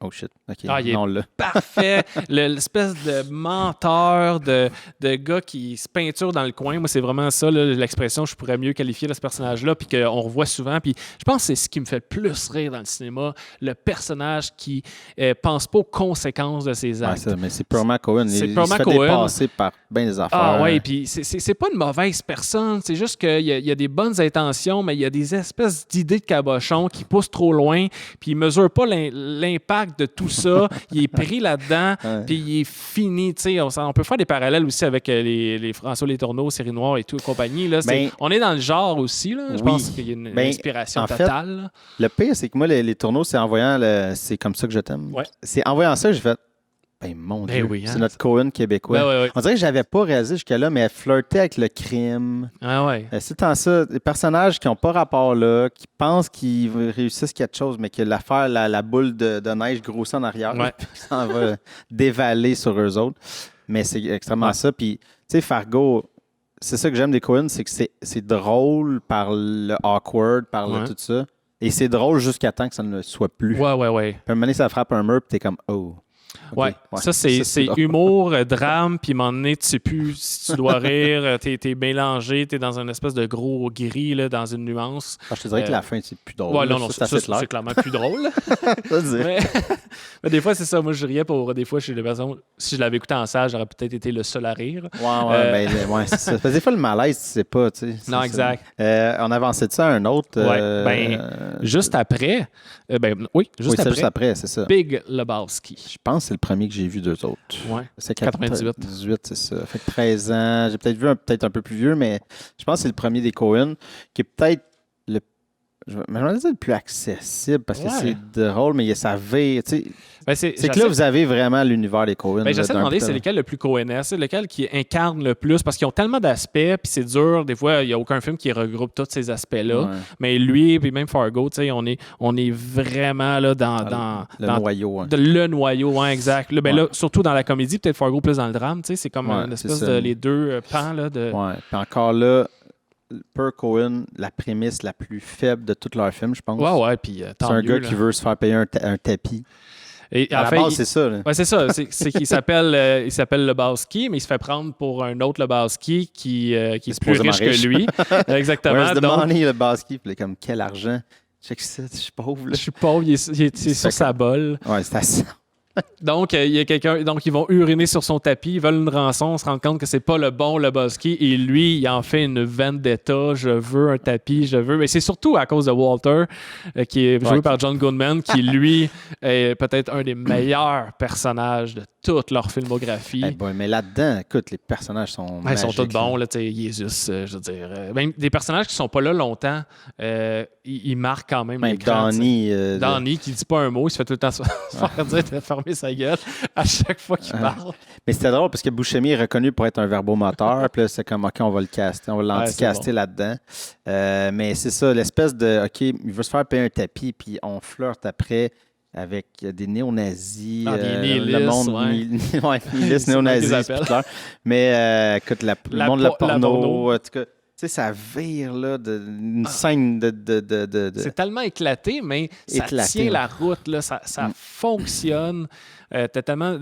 oh shit, ok, non, là. Parfait. L'espèce de menteur, de gars qui se peinture dans le coin. Moi, c'est vraiment ça, là, l'expression que je pourrais mieux qualifier de ce personnage-là, puis qu'on revoit souvent. Puis je pense que c'est ce qui me fait le plus rire dans le cinéma, le personnage qui pense pas aux conséquences de ses actes. Ouais, ça, mais c'est purement Cohen. C'est il purement se fait Cohen. dépasser par bien des affaires. Ah oui, puis c'est pas une mauvaise personne. C'est juste qu'il y a des bonnes intentions, mais il y a des espèces d'idées de cabochon qui poussent trop loin, puis il mesure pas l'impact de tout ça. Il est pris là-dedans, puis il est fini. On peut faire des parallèles aussi avec les François Letourneau, Série Noire et tout, et compagnie. Là. On est dans le genre aussi. Là. Je pense qu'il y a une inspiration totale. Fait, le pire, c'est que moi, les tourneaux, c'est en voyant C'est comme ça que je t'aime. Ouais. C'est en voyant ça que j'ai fait. Ben mon Dieu, oui, hein? C'est notre Cohen québécois. On dirait que j'avais pas réalisé jusqu'à là, mais elle flirtait avec le crime. Ah ouais. C'est tant ça, des personnages qui n'ont pas rapport là, qui pensent qu'ils réussissent quelque chose, mais que l'affaire, la boule de neige grossit en arrière, puis ça va dévaler sur eux autres. Mais c'est extrêmement ça. Puis, tu sais, Fargo, c'est ça que j'aime des Cohen, c'est que c'est drôle par le awkward, par le tout ça. Et c'est drôle jusqu'à temps que ça ne le soit plus. Ouais. Puis à un moment donné, ça frappe un mur, puis t'es comme, oh. Okay. Ouais, ça, c'est humour, drame, puis à un moment donné, tu sais plus si tu dois rire, t'es mélangé, t'es dans une espèce de gros gris, là, dans une nuance. Je te dirais que la fin, c'est plus drôle. Ouais, non, ça c'est clairement plus drôle. mais des fois, c'est ça. Moi, je riais pour des fois chez les personnes. Si je l'avais écouté en salle, j'aurais peut-être été le seul à rire. Ouais, c'est ça. Parce que des fois, le malaise, tu sais pas. Tu sais, non, exact. On avançait de ça à un autre. Juste après. Juste après, c'est ça. Big Lebowski. Je pense que c'est le premier que j'ai vu d'eux autres. Ouais. C'est 98. 18, c'est ça. Fait que 13 ans. J'ai peut-être vu un peu plus vieux, mais je pense que c'est le premier des Cohen qui est peut-être je vais dire le plus accessible parce que c'est drôle, mais il y a sa vie. C'est que là, vous avez vraiment l'univers des Cohen. J'essaie de demander c'est lequel le plus Cohen-esque, lequel qui incarne le plus, parce qu'ils ont tellement d'aspects, puis c'est dur. Des fois, il n'y a aucun film qui regroupe tous ces aspects-là. Ouais. Mais lui, puis même Fargo, on est vraiment là, dans le noyau. Le noyau, exact. Là, là, surtout dans la comédie, peut-être Fargo plus dans le drame. C'est comme une espèce de les deux pans. Là, de... Ouais. Puis encore là, per Cohen, la prémisse la plus faible de tous leurs films, je pense. Ouais, puis c'est un gars qui veut se faire payer un tapis. Et à la base, c'est ça. Oui, c'est ça. C'est qu'il s'appelle Lebowski, mais il se fait prendre pour un autre Lebowski qui est plus riche que lui. Exactement. Where's the money, Lebowski? Puis comme, quel argent? Check ça, je suis pauvre. Là. Je suis pauvre, il est sur sa bolle. Ouais, c'est assez. Donc, il y a quelqu'un. Donc, ils vont uriner sur son tapis, ils veulent une rançon, on se rend compte que c'est pas le bon Lebowski. Et lui, il en fait une vendetta. Je veux un tapis, je veux. Mais c'est surtout à cause de Walter, qui est joué par John Goodman, qui, lui, est peut-être un des meilleurs personnages de toute leur filmographie. Mais là-dedans, écoute, les personnages sont magiques. Ils sont tous bons, là, Jesus, je veux dire. Même des personnages qui sont pas là longtemps, ils marquent quand même l'écran. Donnie qui dit pas un mot, il se fait tout le temps se faire dire de fermer sa gueule à chaque fois qu'il parle. Mais c'était drôle parce que Buscemi est reconnu pour être un verbomoteur. Puis là, c'est comme, OK, on va le caster, on va l'anti-caster là-dedans. Mais c'est ça, l'espèce de, OK, il veut se faire payer un tapis, puis on flirte après avec des néo-nazis. Des nihilistes, le monde nihilistes, néo-nazis, c'est plus clair. Mais écoute, le monde de la porno, en tout cas, sais, ça vire là, une scène de C'est tellement éclaté, mais ça tient la route, là, ça fonctionne. T'as tellement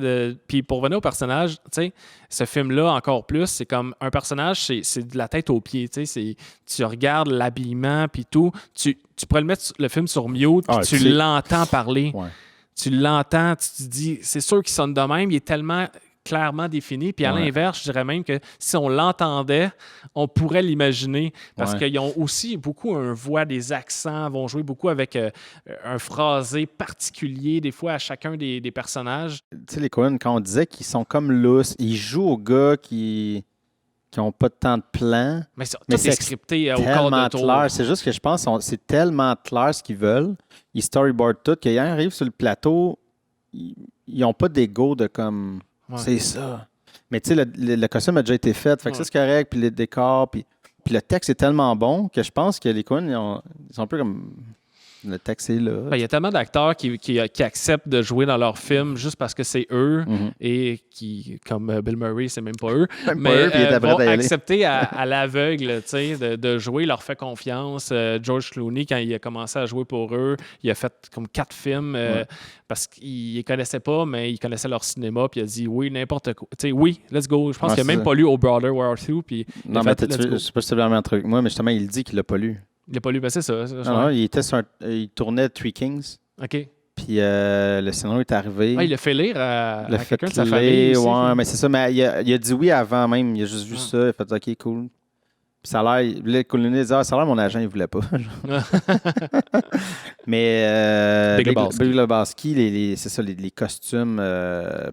Puis pour revenir au personnage, tu sais, ce film-là, encore plus, c'est comme un personnage, c'est de la tête aux pieds. Tu regardes l'habillement, puis tout. Tu pourrais le film sur mute, puis tu l'entends parler. Ouais. Tu l'entends, tu te dis, c'est sûr qu'il sonne de même, il est tellement clairement défini. Puis à l'inverse, je dirais même que si on l'entendait, on pourrait l'imaginer. Parce qu'ils ont aussi beaucoup un voix, des accents, vont jouer beaucoup avec un phrasé particulier, des fois, à chacun des personnages. Tu sais, les Coen, quand on disait qu'ils sont comme lousses, ils jouent aux gars qui n'ont pas tant de plans. Mais tout est scripté au corps de tour. Clair. C'est juste que je pense que c'est tellement clair ce qu'ils veulent. Ils storyboardent tout, qu'ils arrivent sur le plateau, ils n'ont pas d'ego de comme... C'est ça. Mais tu sais, le costume a déjà été fait, fait que ça, c'est correct, puis les décors, puis le texte est tellement bon que je pense que les Coen, ils sont un peu comme... Le texte est là. Il y a tellement d'acteurs qui acceptent de jouer dans leur film juste parce que c'est eux et qui, comme Bill Murray, c'est même pas eux, mais vont accepter à l'aveugle de jouer, leur fait confiance. George Clooney, quand il a commencé à jouer pour eux, il a fait comme 4 films parce qu'il les connaissait pas, mais il connaissait leur cinéma, puis il a dit oui, n'importe quoi. Oui, let's go. Je pense qu'il n'a même pas lu Oh Brother, Where Art Thou. Non, mais je sais pas si tu as un truc. Moi, mais justement, il dit qu'il l'a pas lu. Il n'a pas lu, ben c'est ça. Non, il tournait Three Kings. OK. Puis le scénario est arrivé. Il l'a fait lire à quelqu'un de sa famille. Oui, mais c'est ça. Mais il a dit oui avant même. Il a juste vu ça. Il a fait OK, cool. Puis ça a l'air. Le colonel disait ça a l'air mon agent, il voulait pas. Mais Big Lebowski, c'est ça, les costumes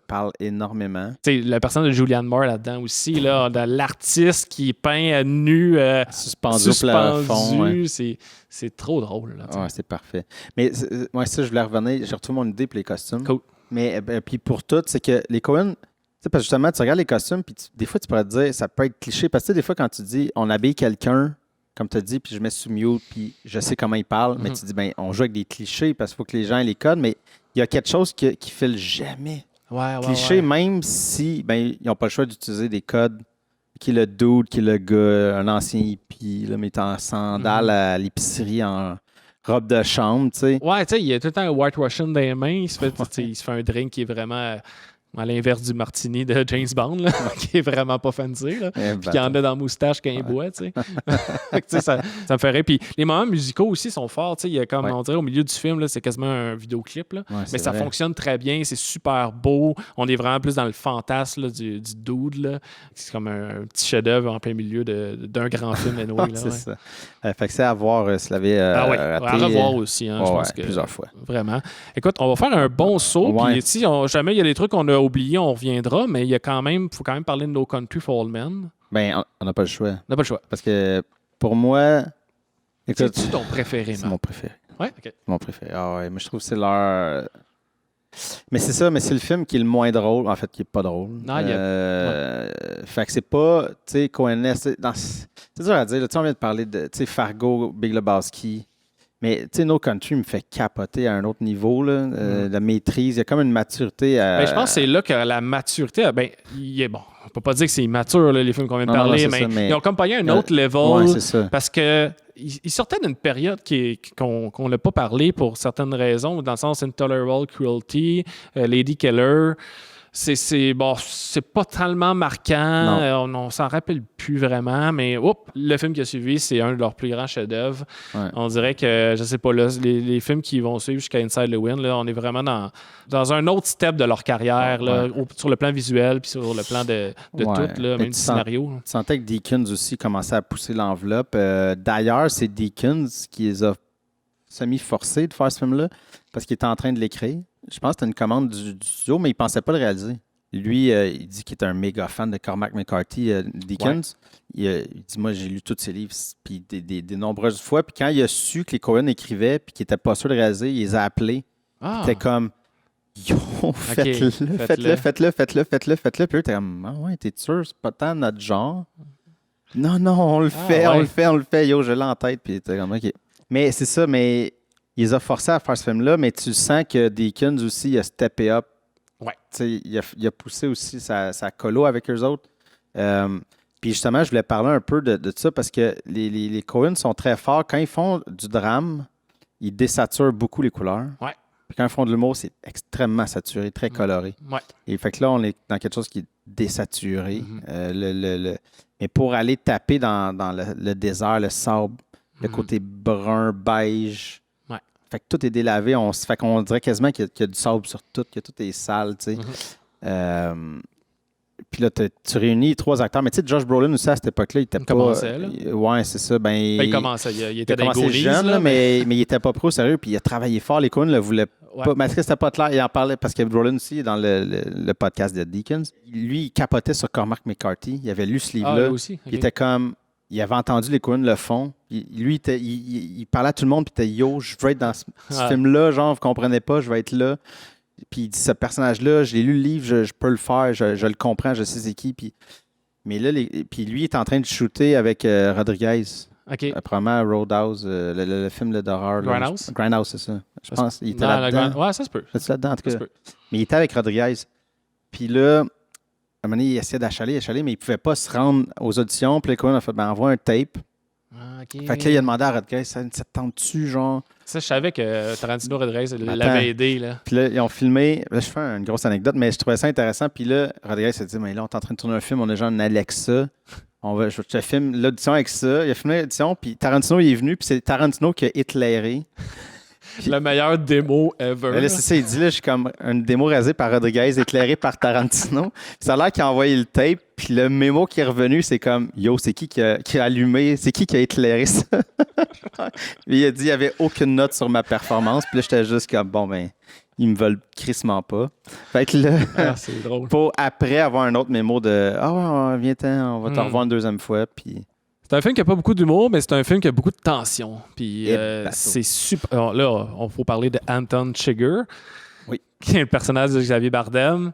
parlent énormément. Tu sais, la personne de Julianne Moore là-dedans aussi, là, de l'artiste qui peint nu, suspendu au plafond. Ouais. C'est trop drôle. Oui, c'est parfait. Mais moi, ça, je voulais revenir. J'ai retrouvé mon idée pour les costumes. Cool. Mais puis pour tout, c'est que les Coen. Parce que justement, tu regardes les costumes, puis des fois, tu pourrais te dire, ça peut être cliché. Parce que des fois, quand tu dis, on habille quelqu'un, comme tu as dit, puis je mets sous mute, puis je sais comment il parle, mais tu dis, ben, on joue avec des clichés parce qu'il faut que les gens aient les codes, mais il y a quelque chose qui file jamais. Cliché, même si, ben, ils n'ont pas le choix d'utiliser des codes, qui est le dude, qui est le gars, un ancien hippie, là, mais il est en sandales à l'épicerie, en robe de chambre, tu sais. Ouais, tu sais, il a tout le temps un White Russian dans les mains, il se fait un drink qui est vraiment... à l'inverse du martini de James Bond, là, qui est vraiment pas fancy, là, puis qui en a dans la moustache quand il boit, tu sais. ça me ferait. Puis les moments musicaux aussi sont forts, tu sais. Il y a comme, on dirait, au milieu du film, là, c'est quasiment un vidéoclip, là. Mais ça fonctionne très bien, c'est super beau. On est vraiment plus dans le fantasme là, du dude, là. C'est comme un petit chef-d'œuvre en plein milieu d'un grand film, anyway, là. C'est ça. Fait que c'est à voir si l'avait raté. À revoir aussi, hein, je pense que plusieurs fois. Vraiment. Écoute, on va faire un bon saut, puis si jamais il y a des trucs qu'on a oublié, on reviendra, mais il y a faut quand même parler de No Country for Old Men. Ben, on n'a pas le choix. On n'a pas le choix. Parce que pour moi, écoute, c'est-tu ton préféré, c'est mon préféré. Ouais, OK. Mon préféré. Ah ouais, moi je trouve que c'est leur... Mais c'est ça, mais c'est le film qui est le moins drôle, en fait, qui est pas drôle. Non, Fait que c'est pas, tu sais, Coen-esque, c'est dur à dire, là, on vient de parler de, tu sais, Fargo, Big Lebowski, mais, tu sais, No Country me fait capoter à un autre niveau, là, la maîtrise, il y a comme une maturité à... Ben, je pense que c'est là que la maturité, ben, il est bon. On peut pas dire que c'est immature, là, les films qu'on vient de parler, mais ils ont comme pogné un autre level parce que ils sortaient d'une période qu'on n'a pas parlé pour certaines raisons, dans le sens Intolerable Cruelty, Lady Killer. C'est pas tellement marquant, on s'en rappelle plus vraiment, mais le film qui a suivi, c'est un de leurs plus grands chefs-d'œuvre. Ouais. On dirait que, je sais pas, là, les films qui vont suivre jusqu'à Inside Llewyn, là, on est vraiment dans un autre step de leur carrière, là, sur le plan visuel puis sur le plan de tout, là, même du scénario. Tu sentais que Deakins aussi commençait à pousser l'enveloppe. D'ailleurs, c'est Deakins qui les a semi-forcés de faire ce film-là parce qu'il était en train de l'écrire. Je pense que c'était une commande du studio, mais il ne pensait pas le réaliser. Lui, il dit qu'il est un méga fan de Cormac McCarthy, Deakins. Il dit, moi, j'ai lu tous ses livres puis des nombreuses fois. Puis quand il a su que les Coen écrivaient puis qu'il n'était pas sûr de réaliser, il les a appelés. Il était comme, yo, faites-le. Puis eux, t'es comme, ah ouais, t'es sûr, c'est pas tant notre genre. Non, on le fait. Yo, je l'ai en tête. Puis t'es comme, OK. Mais c'est ça, mais... Il les a forcés à faire ce film-là, mais tu sens que Deakins aussi, il a steppé up. Ouais. Il a poussé aussi sa colo avec eux autres. Puis justement, je voulais parler un peu de ça parce que les Coen sont très forts. Quand ils font du drame, ils désaturent beaucoup les couleurs. Ouais. Puis quand ils font de l'humour, c'est extrêmement saturé, très coloré. Ouais. Et fait que là, on est dans quelque chose qui est désaturé. Mm-hmm. Mais pour aller taper dans le désert, le sable, le Mm-hmm. côté brun, beige. Ouais. Fait que tout est délavé. Fait qu'on dirait quasiment qu'il y a du sable sur tout, que tout est sale, tu sais. Mm-hmm. Puis là, tu réunis 3 acteurs. Mais tu sais, Josh Brolin aussi, à cette époque-là, il était pas... commençait, là. Ouais, c'est ça. Ben, Il commençait. Il était a dans les commencé Goonies, jeune, là, là, mais il était pas pro, sérieux. Puis il a travaillé fort. Les Coen ne le voulaient Ouais. pas. Mais est-ce que c'était pas clair? Il en parlait parce que Brolin aussi, dans le podcast de Deakins, lui, il capotait sur Cormac McCarthy. Il avait lu ce livre-là. lui aussi. Il était comme... Il avait entendu les Coen le font. Lui, il parlait à tout le monde. Puis il était « Yo, je veux être dans ce film-là. Genre, vous comprenez pas, je vais être là. » Puis il dit, ce personnage-là, je l'ai lu le livre, je peux le faire, je le comprends, je sais c'est qui. Mais là, puis lui, il est en train de shooter avec Rodriguez. OK. Probablement Roadhouse, le film d'horreur. Grindhouse? Grindhouse, c'est ça. Je pense qu'il était là-dedans. Ouais, ça se peut. C'est là-dedans, en tout Ça cas. se peut. Mais il était avec Rodriguez. Puis là, à un moment donné, il essayait d'achaler, mais il ne pouvait pas se rendre aux auditions. Puis là, on a fait, ben, envoie un tape. Ah, OK. Fait que là, il a demandé à Rodriguez, ça te tente-tu, genre? Ça, je savais que Tarantino Rodriguez l'avait aidé, là. Puis là, ils ont filmé. Là, je fais une grosse anecdote, mais je trouvais ça intéressant. Puis là, Rodriguez s'est dit, mais là, on est en train de tourner un film, on a genre une Alexa. Je te filme l'audition avec ça. Il a filmé l'audition, puis Tarantino, il est venu, puis c'est Tarantino qui a éclairé. Le meilleur démo ever. Là, c'est ça, il dit, là, je suis comme une démo rasée par Rodriguez, éclairée par Tarantino. Puis ça a l'air qu'il a envoyé le tape, puis le mémo qui est revenu, c'est comme, yo, c'est qui a allumé, c'est qui a éclairé ça? Puis il a dit, il n'y avait aucune note sur ma performance. Puis là, j'étais juste comme, bon, ben, ils me veulent crissement pas. Fait que là, c'est drôle. pour après avoir un autre mémo de, ouais, viens-t'en, on va te revoir une deuxième fois, puis... C'est un film qui n'a pas beaucoup d'humour, mais c'est un film qui a beaucoup de tension. Puis Et c'est super. Alors là, on faut parler de Anton Chigurh. Oui. Qui est le personnage de Xavier Bardem,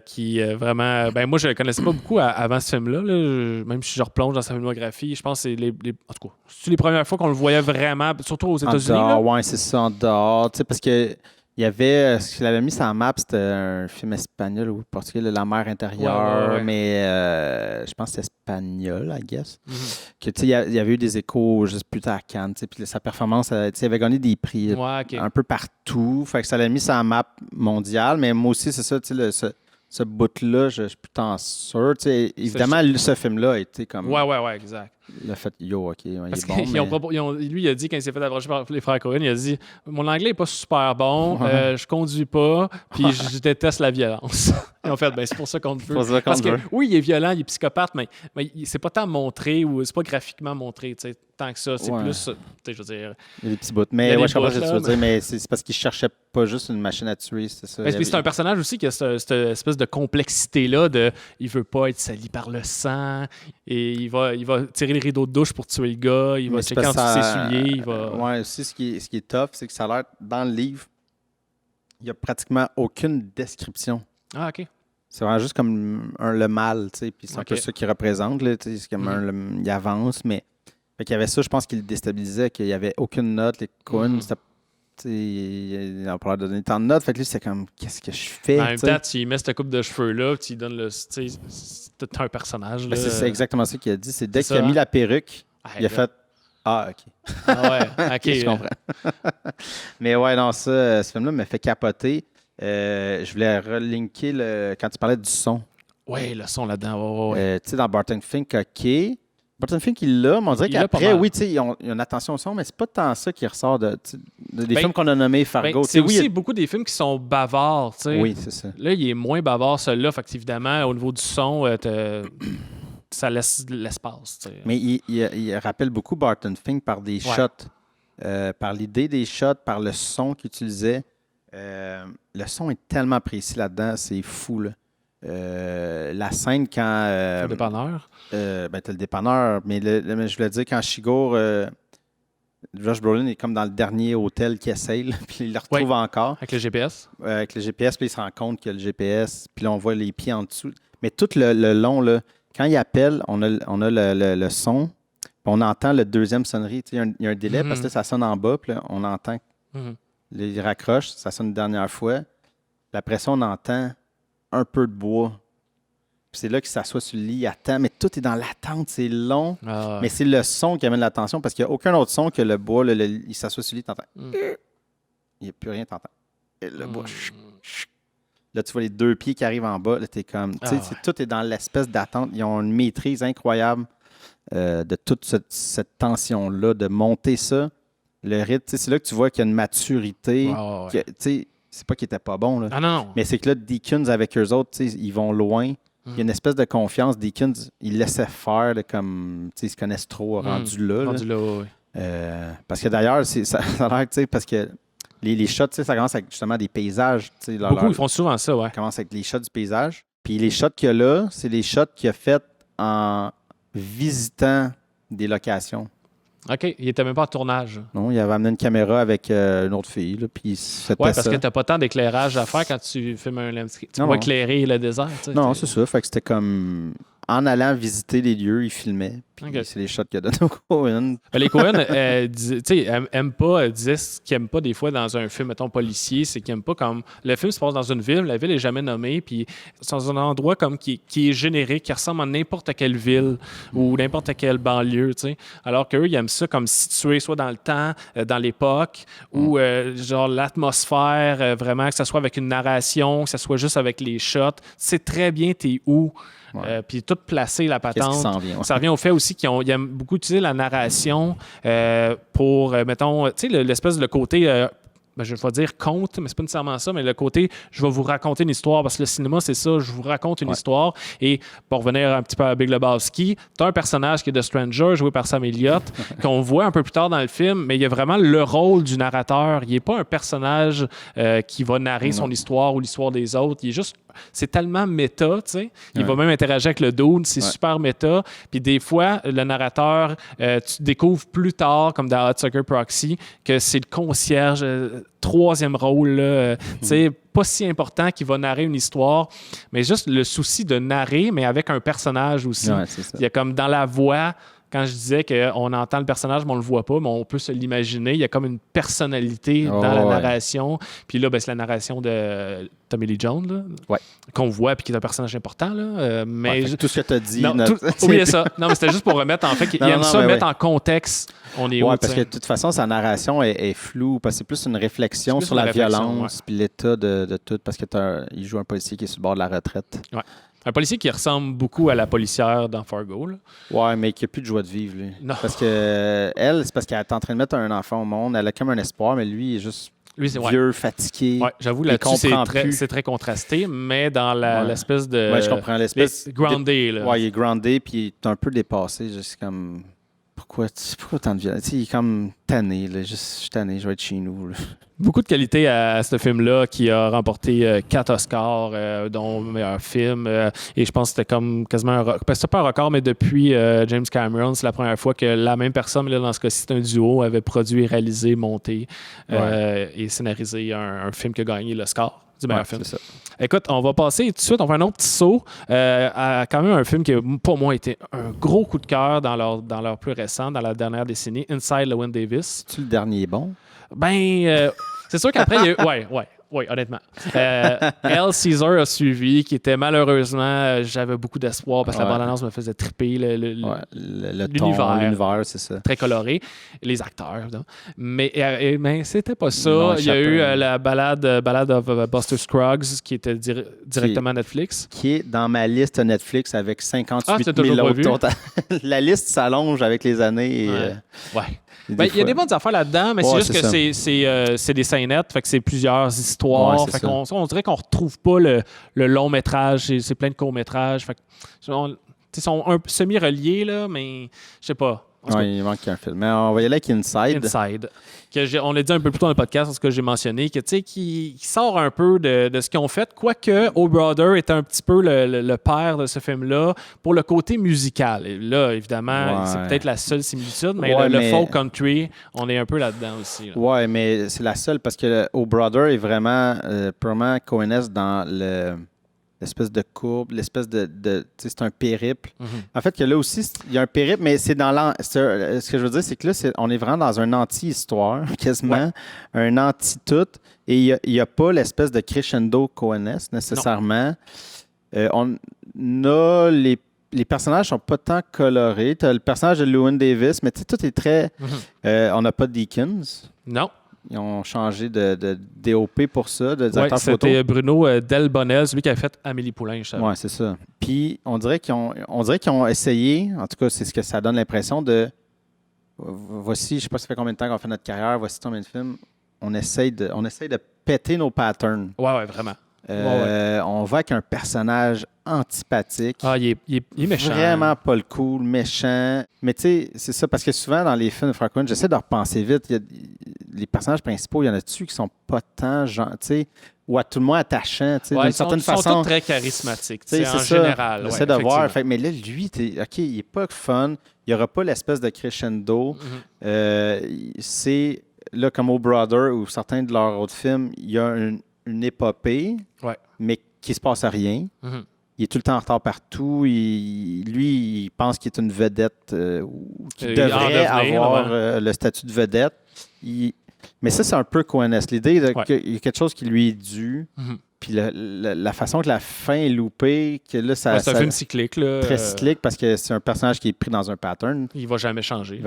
qui vraiment... Ben moi, je ne le connaissais pas beaucoup avant ce film-là. Là. Même si je replonge dans sa filmographie, je pense que c'est en tout cas, c'est les premières fois qu'on le voyait vraiment, surtout aux États-Unis. Oui, c'est ça, en dehors. Tu sais, parce que il y avait, ce qu'il avait mis sur la map, c'était un film espagnol ou portugais, La mer intérieure, Ouais. mais je pense que c'est espagnol, I guess. Mm-hmm. Que, tu sais, il y avait eu des échos juste plus tard à Cannes, tu sais, puis sa performance, tu sais, il avait gagné des prix un peu partout, fait que ça l'a mis sur la map mondiale, mais moi aussi, c'est ça, tu sais, ce bout-là, je suis putain sûr, tu sais, évidemment, ce film-là a été comme... Ouais, exact. Le fait, yo, OK, il Parce est bon, lui, il a dit, quand il s'est fait approcher par les frères Coen, il a dit « Mon anglais n'est pas super bon, je conduis pas, puis je déteste la violence. » Ils ont fait « Ben, c'est pour ça qu'on te veut. » Parce que, oui, il est violent, il est psychopathe, mais c'est pas tant montré ou c'est pas graphiquement montré, tu sais, tant que ça. C'est plus, tu sais, je veux dire... Il y a des petits bouts. Mais ouais, je comprends ce que tu veux dire, mais c'est parce qu'il cherchait pas juste une machine à tuer, c'est ça. C'est un personnage aussi qui a cette espèce de complexité-là de il veut pas être sali par le sang et il va tirer les rideaux de douche pour tuer le gars, il va checker en dessous de ses souliers. Ouais, aussi, ce qui est tough, c'est que ça a l'air, dans le livre, il n'y a pratiquement aucune description. Ah, OK. C'est vraiment juste comme le mal, tu sais, puis c'est un peu ça qu'il représente, là, tu sais, c'est comme il avance, mais fait qu'il y avait ça, je pense qu'il le déstabilisait, qu'il n'y avait aucune note, les Coen, il a pas donné tant de notes, fait que lui, c'est comme, qu'est-ce que je fais? En même temps, tu lui mets cette coupe de cheveux-là, tu lui donnes le. C'est tout un personnage. Là. C'est exactement ça qu'il a dit. C'est dès qu'il a mis la perruque, il a fait ah, OK. Ah ouais, OK. Je comprends. Mais ouais, non, ce film-là m'a fait capoter. Je voulais relinker quand tu parlais du son. Oui, le son là-dedans. Ouais. Tu sais, dans Barton Fink, OK. Barton Fink, il l'a, mais on dirait qu'après, oui, tu sais, il y a une attention au son, mais c'est pas tant ça qui ressort des films qu'on a nommés Fargo. C'est aussi beaucoup des films qui sont bavards, tu sais. Oui, c'est ça. Là, il est moins bavard, celui-là. Fait qu'évidemment, au niveau du son, ça laisse l'espace. T'sais. Mais il rappelle beaucoup Barton Fink par des shots, par l'idée des shots, par le son qu'il utilisait. Le son est tellement précis là-dedans, c'est fou. Là. La scène quand... le dépanneur. T'as le dépanneur, mais je voulais dire quand Chigurh... Josh Brolin est comme dans le dernier hôtel qu'il essaye, là, puis il le retrouve encore. Avec le GPS. Avec le GPS, puis il se rend compte qu'il y a le GPS, puis là, on voit les pieds en dessous. Mais tout le long, là, quand il appelle, on a le son, puis on entend le deuxième sonnerie. Il y a un délai parce que ça sonne en bas, puis là, on entend. Il raccroche, ça sonne une dernière fois. Puis après ça, on entend un peu de bois. Puis c'est là qu'il s'assoit sur le lit, il attend. Mais tout est dans l'attente, c'est long. Ah, ouais. Mais c'est le son qui amène l'attention parce qu'il n'y a aucun autre son que le bois. Il s'assoit sur le lit, t'entends. Il n'y a plus rien, t'entends. Et le bois. Là, tu vois les 2 pieds qui arrivent en bas. Là, t'es comme. Tout est dans l'espèce d'attente. Ils ont une maîtrise incroyable de toute cette tension-là, de monter ça. Le rythme, c'est là que tu vois qu'il y a une maturité. C'est pas qu'il était pas bon, là. Ah non. Mais c'est que là, Deakins, avec eux autres, ils vont loin. Il y a une espèce de confiance. Deakins, il laissait faire comme ils se connaissent trop rendu là. Rendu là, oui. Parce que d'ailleurs, ça a l'air, parce que les shots, ça commence avec justement des paysages. Beaucoup, ils font souvent ça, ouais. Ça commence avec les shots du paysage. Puis les shots qu'il y a là, c'est les shots qu'il a fait en visitant des locations. OK, il était même pas en tournage. Non, il avait amené une caméra avec une autre fille, là, puis c'était parce ça. que t'as pas tant d'éclairage à faire quand tu filmes un landscape. Tu vas éclairer le désert. Non, c'est ça. Fait que c'était en allant visiter les lieux, il filmait. Puis c'est les shots qu'il a donnés aux Coen. Les Coen, aiment pas, disaient ce qu'ils n'aiment pas des fois dans un film, mettons, policier, c'est qu'ils n'aiment pas comme. Le film se passe dans une ville, la ville n'est jamais nommée, puis c'est dans un endroit comme qui est générique, qui ressemble à n'importe quelle ville ou n'importe quelle banlieue, alors qu'eux, ils aiment ça comme situé soit dans le temps, dans l'époque, ou genre l'atmosphère, vraiment, que ce soit avec une narration, que ce soit juste avec les shots. C'est très bien, t'es où. Puis tout placé, la patente. Qu'est-ce qui s'en vient, Ça revient au fait aussi qu'ils aiment beaucoup utiliser la narration pour, mettons, tu sais, l'espèce de côté... je vais dire conte, mais c'est pas nécessairement ça, mais le côté je vais vous raconter une histoire, parce que le cinéma, c'est ça, je vous raconte une histoire. Et pour revenir un petit peu à Big Lebowski, tu as un personnage qui est The Stranger, joué par Sam Elliott, qu'on voit un peu plus tard dans le film, mais il y a vraiment le rôle du narrateur. Il n'est pas un personnage qui va narrer son histoire ou l'histoire des autres. Il est juste... C'est tellement méta, tu sais. Il va même interagir avec le dude, c'est super méta. Puis des fois, le narrateur, tu découvres plus tard, comme dans Hot Sucker Proxy, que c'est le concierge, troisième rôle, là, tu sais, pas si important, qui va narrer une histoire, mais juste le souci de narrer, mais avec un personnage aussi. Il y a comme dans la voix... Quand je disais qu'on entend le personnage, mais on ne le voit pas, mais on peut se l'imaginer. Il y a comme une personnalité dans la narration. Puis là, c'est la narration de Tommy Lee Jones, qu'on voit, puis qui est un personnage important. Là. Mais tout ce que tu as dit... oubliez ça. Non, mais c'était juste pour remettre, en fait, qu'il aime ça, mettre en contexte. On est parce que de toute façon, sa narration est floue, parce que c'est plus une réflexion sur la violence, puis l'état de tout, parce qu'il joue un policier qui est sur le bord de la retraite. Ouais. Un policier qui ressemble beaucoup à la policière dans Fargo. Là. Ouais, mais qui n'a plus de joie de vivre, lui. Non. Parce que c'est parce qu'elle est en train de mettre un enfant au monde. Elle a comme un espoir, mais lui, il est juste vieux, fatigué. Ouais, j'avoue, là-dessus, c'est très contrasté, mais dans l'espèce de... Ouais, je comprends. L'espèce... groundé, là. Ouais, il est groundé, puis il est un peu dépassé. Juste comme... Pourquoi tant de violence? Il est comme tanné. Là. Je suis tanné, je vais être chez nous. Là. Beaucoup de qualité à ce film-là qui a remporté 4 Oscars, dont meilleur film. Et je pense que c'était comme quasiment un record. C'était pas un record, mais depuis James Cameron, c'est la première fois que la même personne, mais là, dans ce cas-ci, c'est un duo, avait produit, réalisé, monté et scénarisé un film qui a gagné l'Oscar du meilleur film. C'est ça. Écoute, on va passer tout de suite, on fait un autre petit saut à quand même un film qui, pour moi, a été un gros coup de cœur dans leur plus récent, dans la dernière décennie, Inside Llewyn Davis. C'est-tu le dernier bon? Ben, c'est sûr qu'après, il y a eu... Oui, honnêtement. El Caesar a suivi, qui était malheureusement, j'avais beaucoup d'espoir parce que la bande-annonce me faisait triper l'univers, c'est ça. Très coloré. Les acteurs, évidemment. Mais c'était pas ça. Il y a eu la Ballad of Buster Scruggs qui était directement Netflix. Qui est dans ma liste Netflix avec 58 000 autres. La liste s'allonge avec les années. Il y a des bonnes affaires là-dedans, mais c'est juste que c'est des scénettes, fait que c'est plusieurs histoires. Fait qu'on on dirait qu'on retrouve pas le long métrage, c'est plein de courts métrages. Fait que, ils sont un peu semi-reliés, là, mais je sais pas. Oui, il manque un film. Mais on va y aller avec Inside. On l'a dit un peu plus tôt dans le podcast, ce que j'ai mentionné, qui sort un peu de ce qu'ils ont fait, quoique O Brother est un petit peu le père de ce film-là pour le côté musical. Et là, évidemment, c'est peut-être la seule similitude, mais le folk country, on est un peu là-dedans aussi. Là. Oui, mais c'est la seule parce que O Brother est vraiment purement Coen-esque dans l'espèce de courbe, l'espèce de c'est un périple. En fait, que là aussi, il y a un périple, mais c'est dans ce que je veux dire, c'est que là, on est vraiment dans un anti-histoire, quasiment, un anti-tout, et il n'y a pas l'espèce de crescendo Coen-esque, nécessairement. On a les personnages sont pas tant colorés. Tu as le personnage de Llewyn Davis, mais tu sais, tout est très... on n'a pas de Deakins. Non. Ils ont changé de DOP pour ça, de Ouais, directeur photo. c'était Bruno Delbonnel, celui qui a fait Amélie Poulain, je savais. Oui, c'est ça. Puis, on dirait qu'ils ont essayé, en tout cas, c'est ce que ça donne l'impression de... Voici, je ne sais pas ça fait combien de temps qu'on fait notre carrière, voici combien de films. On essaye de péter nos patterns. Ouais, vraiment. On va avec un personnage antipathique. Ah, il est méchant. Vraiment pas le cool, méchant. Mais tu sais, c'est ça, parce que souvent dans les films de Frank Cohen, j'essaie de repenser vite. Les personnages principaux, il y en a-dessus qui sont pas tant, tu sais, ou à tout le moins attachants, tu sais, d'une certaine façon. Ils sont tous très charismatiques, tu sais, en ça. général. J'essaie de voir. Fait, mais là, lui, OK, il est pas fun. Il n'y aura pas l'espèce de crescendo. C'est, là, comme au Brother ou certains de leurs autres films, il y a une épopée, mais qui se passe à rien. Il est tout le temps en retard partout. Lui, il pense qu'il est une vedette ou qu'il devrait avoir le statut de vedette. Mais ça, c'est un peu Cohen-esque. L'idée qu'il y a quelque chose qui lui est dû. Puis la façon que la fin est loupée, que là, ça fait une cyclique. Là, très cyclique parce que c'est un personnage qui est pris dans un pattern. Il va jamais changer.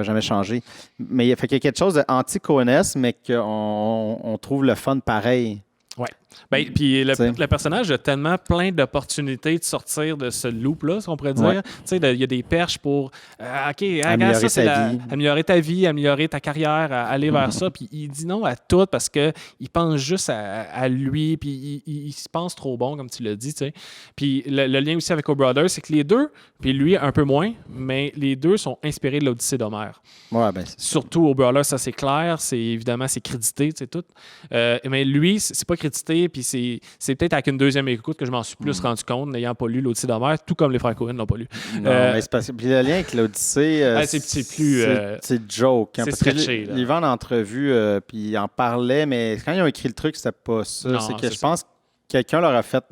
Mais il y a quelque chose d'anti-Cohen-esque, mais qu'on trouve le fun pareil. Oui. Ben, puis le personnage a tellement plein d'opportunités de sortir de ce loop-là, si on pourrait dire. Il y a des perches pour améliorer ta vie, améliorer ta carrière, aller vers ça. Puis il dit non à tout parce qu'il pense juste à lui, puis il se pense trop bon, comme tu l'as dit. T'sais. Puis le lien aussi avec O'Brother, c'est que les deux, puis lui un peu moins, mais les deux sont inspirés de l'Odyssée d'Homère. Ouais, ben, surtout O'Brother, ça c'est clair, évidemment c'est crédité, tout. Mais lui, c'est pas crédité, puis c'est peut-être avec une deuxième écoute que je m'en suis plus rendu compte, n'ayant pas lu l'Odyssée d'Homère, tout comme les frères Cohen l'ont pas lu. Non, mais c'est parce que le lien avec l'Odyssée, c'est joke. C'est stretché. Ils vont en entrevue, puis ils en parlaient, mais quand ils ont écrit le truc, c'était pas ça. Non, c'est que je pense que quelqu'un leur a fait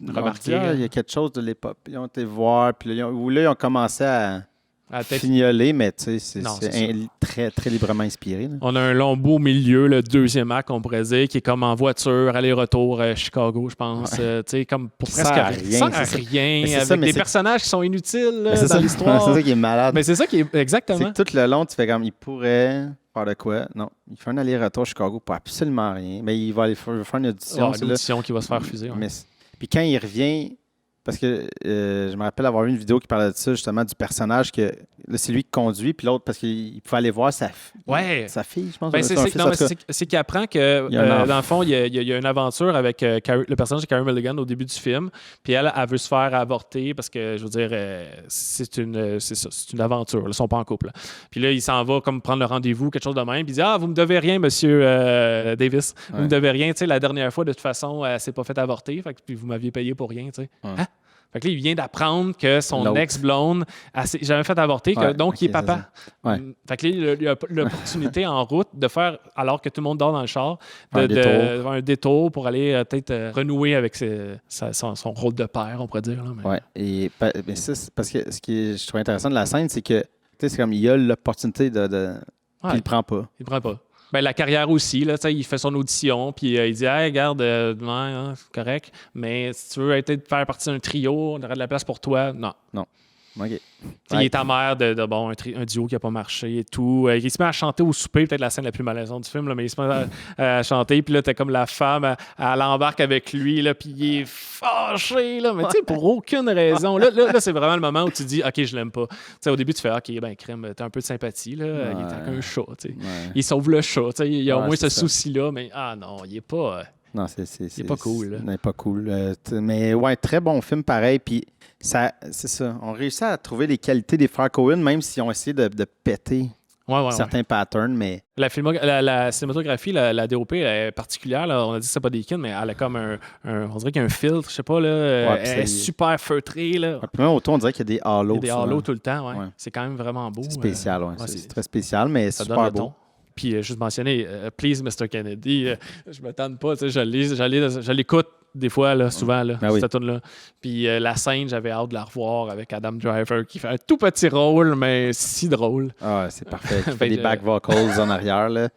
remarquer. Il y a quelque chose de l'époque. Ils ont été voir, puis là, ils ont commencé à fignoler, mais tu sais, c'est très, très librement inspiré. Là. On a un long beau milieu, le deuxième acte, on pourrait dire, qui est comme en voiture, aller-retour à Chicago, je pense. Tu sais, comme pour presque rien. Avec des personnages qui sont inutiles dans l'histoire. C'est ça qui est malade. Mais c'est ça qui est exactement. C'est que tout le long, tu fais comme, il pourrait faire de quoi? Non, il fait un aller-retour à Chicago pour absolument rien. Mais il va aller faire une audition. Une audition qui va se faire refuser. Ouais. Puis quand il revient... Parce que je me rappelle avoir vu une vidéo qui parlait de ça, justement, du personnage que là, c'est lui qui conduit, puis l'autre, parce qu'il pouvait aller voir sa fille, je pense. Ben, c'est qu'il apprend que, dans le fond, il y a une aventure avec le personnage de Carey Mulligan au début du film, puis elle veut se faire avorter parce que, je veux dire, c'est une aventure. Ils ne sont pas en couple. Là. Puis là, il s'en va comme prendre le rendez-vous, quelque chose de même, puis il dit « Ah, vous me devez rien, monsieur Davis. Vous me devez rien. Tu sais, la dernière fois, de toute façon, elle s'est pas fait avorter, puis vous m'aviez payé pour rien. » Tu sais. Hein? Fait que là, il vient d'apprendre que son ex-blonde s'est jamais fait avorter, donc il est papa. Fait que là, il a l'opportunité en route de faire, alors que tout le monde dort dans le char, de faire un détour pour aller peut-être renouer avec son rôle de père, on pourrait dire. Là, mais... mais ça, c'est parce que ce qui je trouve intéressant de la scène, c'est que c'est comme il a l'opportunité puis il le prend pas. Il le prend pas. Ben, la carrière aussi, là, il fait son audition, puis il dit hey, regarde, c'est correct, mais si tu veux faire partie d'un trio, on aurait de la place pour toi. Non. OK. Il est amère de un duo qui n'a pas marché et tout. Il se met à chanter au souper, peut-être la scène la plus malaisante du film, là, mais il se met à chanter, puis là, t'as comme la femme, elle embarque avec lui, là, puis il est fâché, là, mais tu sais, pour aucune raison. Là, c'est vraiment le moment où tu dis, OK, je l'aime pas. T'sais, au début, tu fais, OK, ben, crème, t'as un peu de sympathie, là. Il est avec un chat, tu sais. Il sauve le chat, tu sais. Il y a au moins ce souci-là, mais non, il est pas. Non, c'est pas cool. Là. C'est pas cool. Mais ouais, très bon film pareil. Puis c'est ça. On réussit à trouver les qualités des frères Cohen, même s'ils ont essayé de péter certains patterns. Mais la cinématographie, la DOP elle est particulière. Là. On a dit que c'est pas des kins, mais elle a comme on dirait qu'il y a un filtre, je sais pas. Là, elle est super feutrée. Là. Même autour, on dirait qu'il y a des halos. Il y a des halos tout le temps. Ouais. C'est quand même vraiment beau. C'est spécial. C'est très spécial, mais c'est super beau. Puis, juste mentionner, Please, Mr. Kennedy, je ne m'attends pas, je l'écoute des fois, là, souvent, là, cette tune-là. Puis, la scène, j'avais hâte de la revoir avec Adam Driver, qui fait un tout petit rôle, mais si drôle. Ah, c'est parfait. Il fait des back vocals en arrière, là.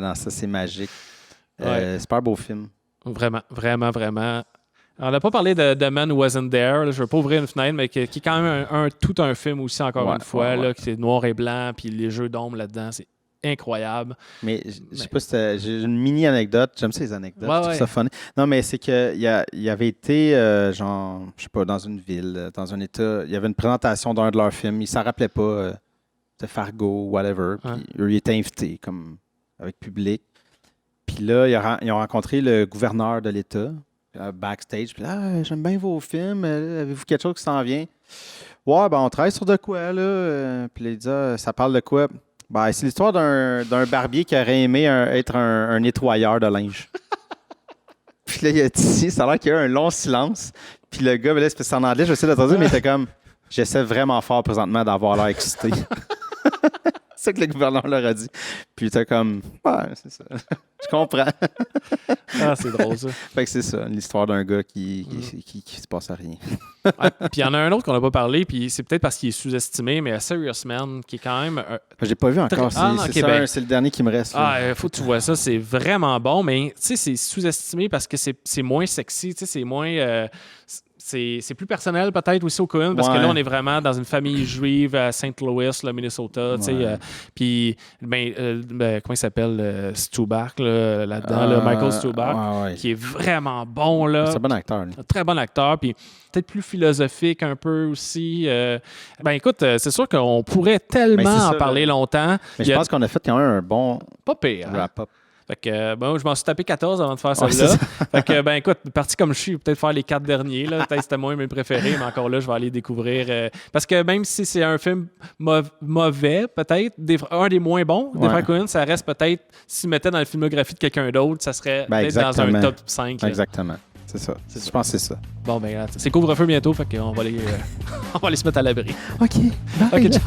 Non, ça, c'est magique. Super beau film. Vraiment, vraiment, vraiment. On n'a pas parlé de The Man Who Wasn't There. Là, je ne veux pas ouvrir une fenêtre, mais qui est quand même tout un film aussi, encore une fois, là, qui est noir et blanc, puis les jeux d'ombre là-dedans, c'est incroyable. Mais je sais pas si j'ai une mini anecdote. J'aime ces anecdotes. Je trouve ça funny. Non, mais c'est qu'il avait été, genre, je sais pas, dans une ville, dans un état. Il y avait une présentation d'un de leurs films. Il s'en rappelait pas. C'était Fargo, whatever. Puis eux, ils étaient invités, comme avec public. Puis là, ils ont rencontré le gouverneur de l'État, backstage. Puis là, j'aime bien vos films. Avez-vous quelque chose qui s'en vient? Ouais, ben on travaille sur de quoi, là? Puis là, il dit, ça parle de quoi? Ben, c'est l'histoire d'un barbier qui aurait aimé être un nettoyeur de linge. Puis là, il a dit, ça a l'air qu'il y a eu un long silence. Puis le gars, ben là, c'est en anglais, je vais essayer de traduire, mais il était comme, j'essaie vraiment fort présentement d'avoir l'air excité. C'est ça que le gouverneur leur a dit. Puis il était comme, ouais, c'est ça. Je comprends. C'est drôle, ça. Fait que c'est ça, l'histoire d'un gars qui se passe à rien. Puis il y en a un autre qu'on n'a pas parlé, puis c'est peut-être parce qu'il est sous-estimé, mais Serious Man, qui est quand même... J'ai pas vu encore. C'est le dernier qui me reste. Il faut que tu vois ça. C'est vraiment bon, mais tu sais, c'est sous-estimé parce que c'est moins sexy, tu sais, c'est moins... C'est plus personnel peut-être aussi au Coen parce que là, on est vraiment dans une famille juive à St. Louis, le Minnesota. Puis, comment il s'appelle? Stuback, là-dedans, Michael Stuback, qui est vraiment bon. Là. C'est un bon acteur. Lui. Très bon acteur. Puis peut-être plus philosophique un peu aussi. Écoute, c'est sûr qu'on pourrait tellement en parler longtemps. Mais je pense qu'on a fait quand même un bon wrap-up. Fait que, je m'en suis tapé 14 avant de faire celle-là. Fait que, écoute, parti comme je suis, peut-être faire les 4 derniers. Là. Peut-être c'était moi mes préférés, mais encore là, je vais aller découvrir. Parce que même si c'est un film mauvais, peut-être, un des moins bons des frères Coen, ça reste peut-être, s'il mettait dans la filmographie de quelqu'un d'autre, ça serait peut-être dans un top 5. Là. Exactement. C'est ça. Je pense que c'est ça. Bon, c'est couvre-feu bientôt, fait qu'on va aller se mettre à l'abri. OK. Bye. OK, ciao.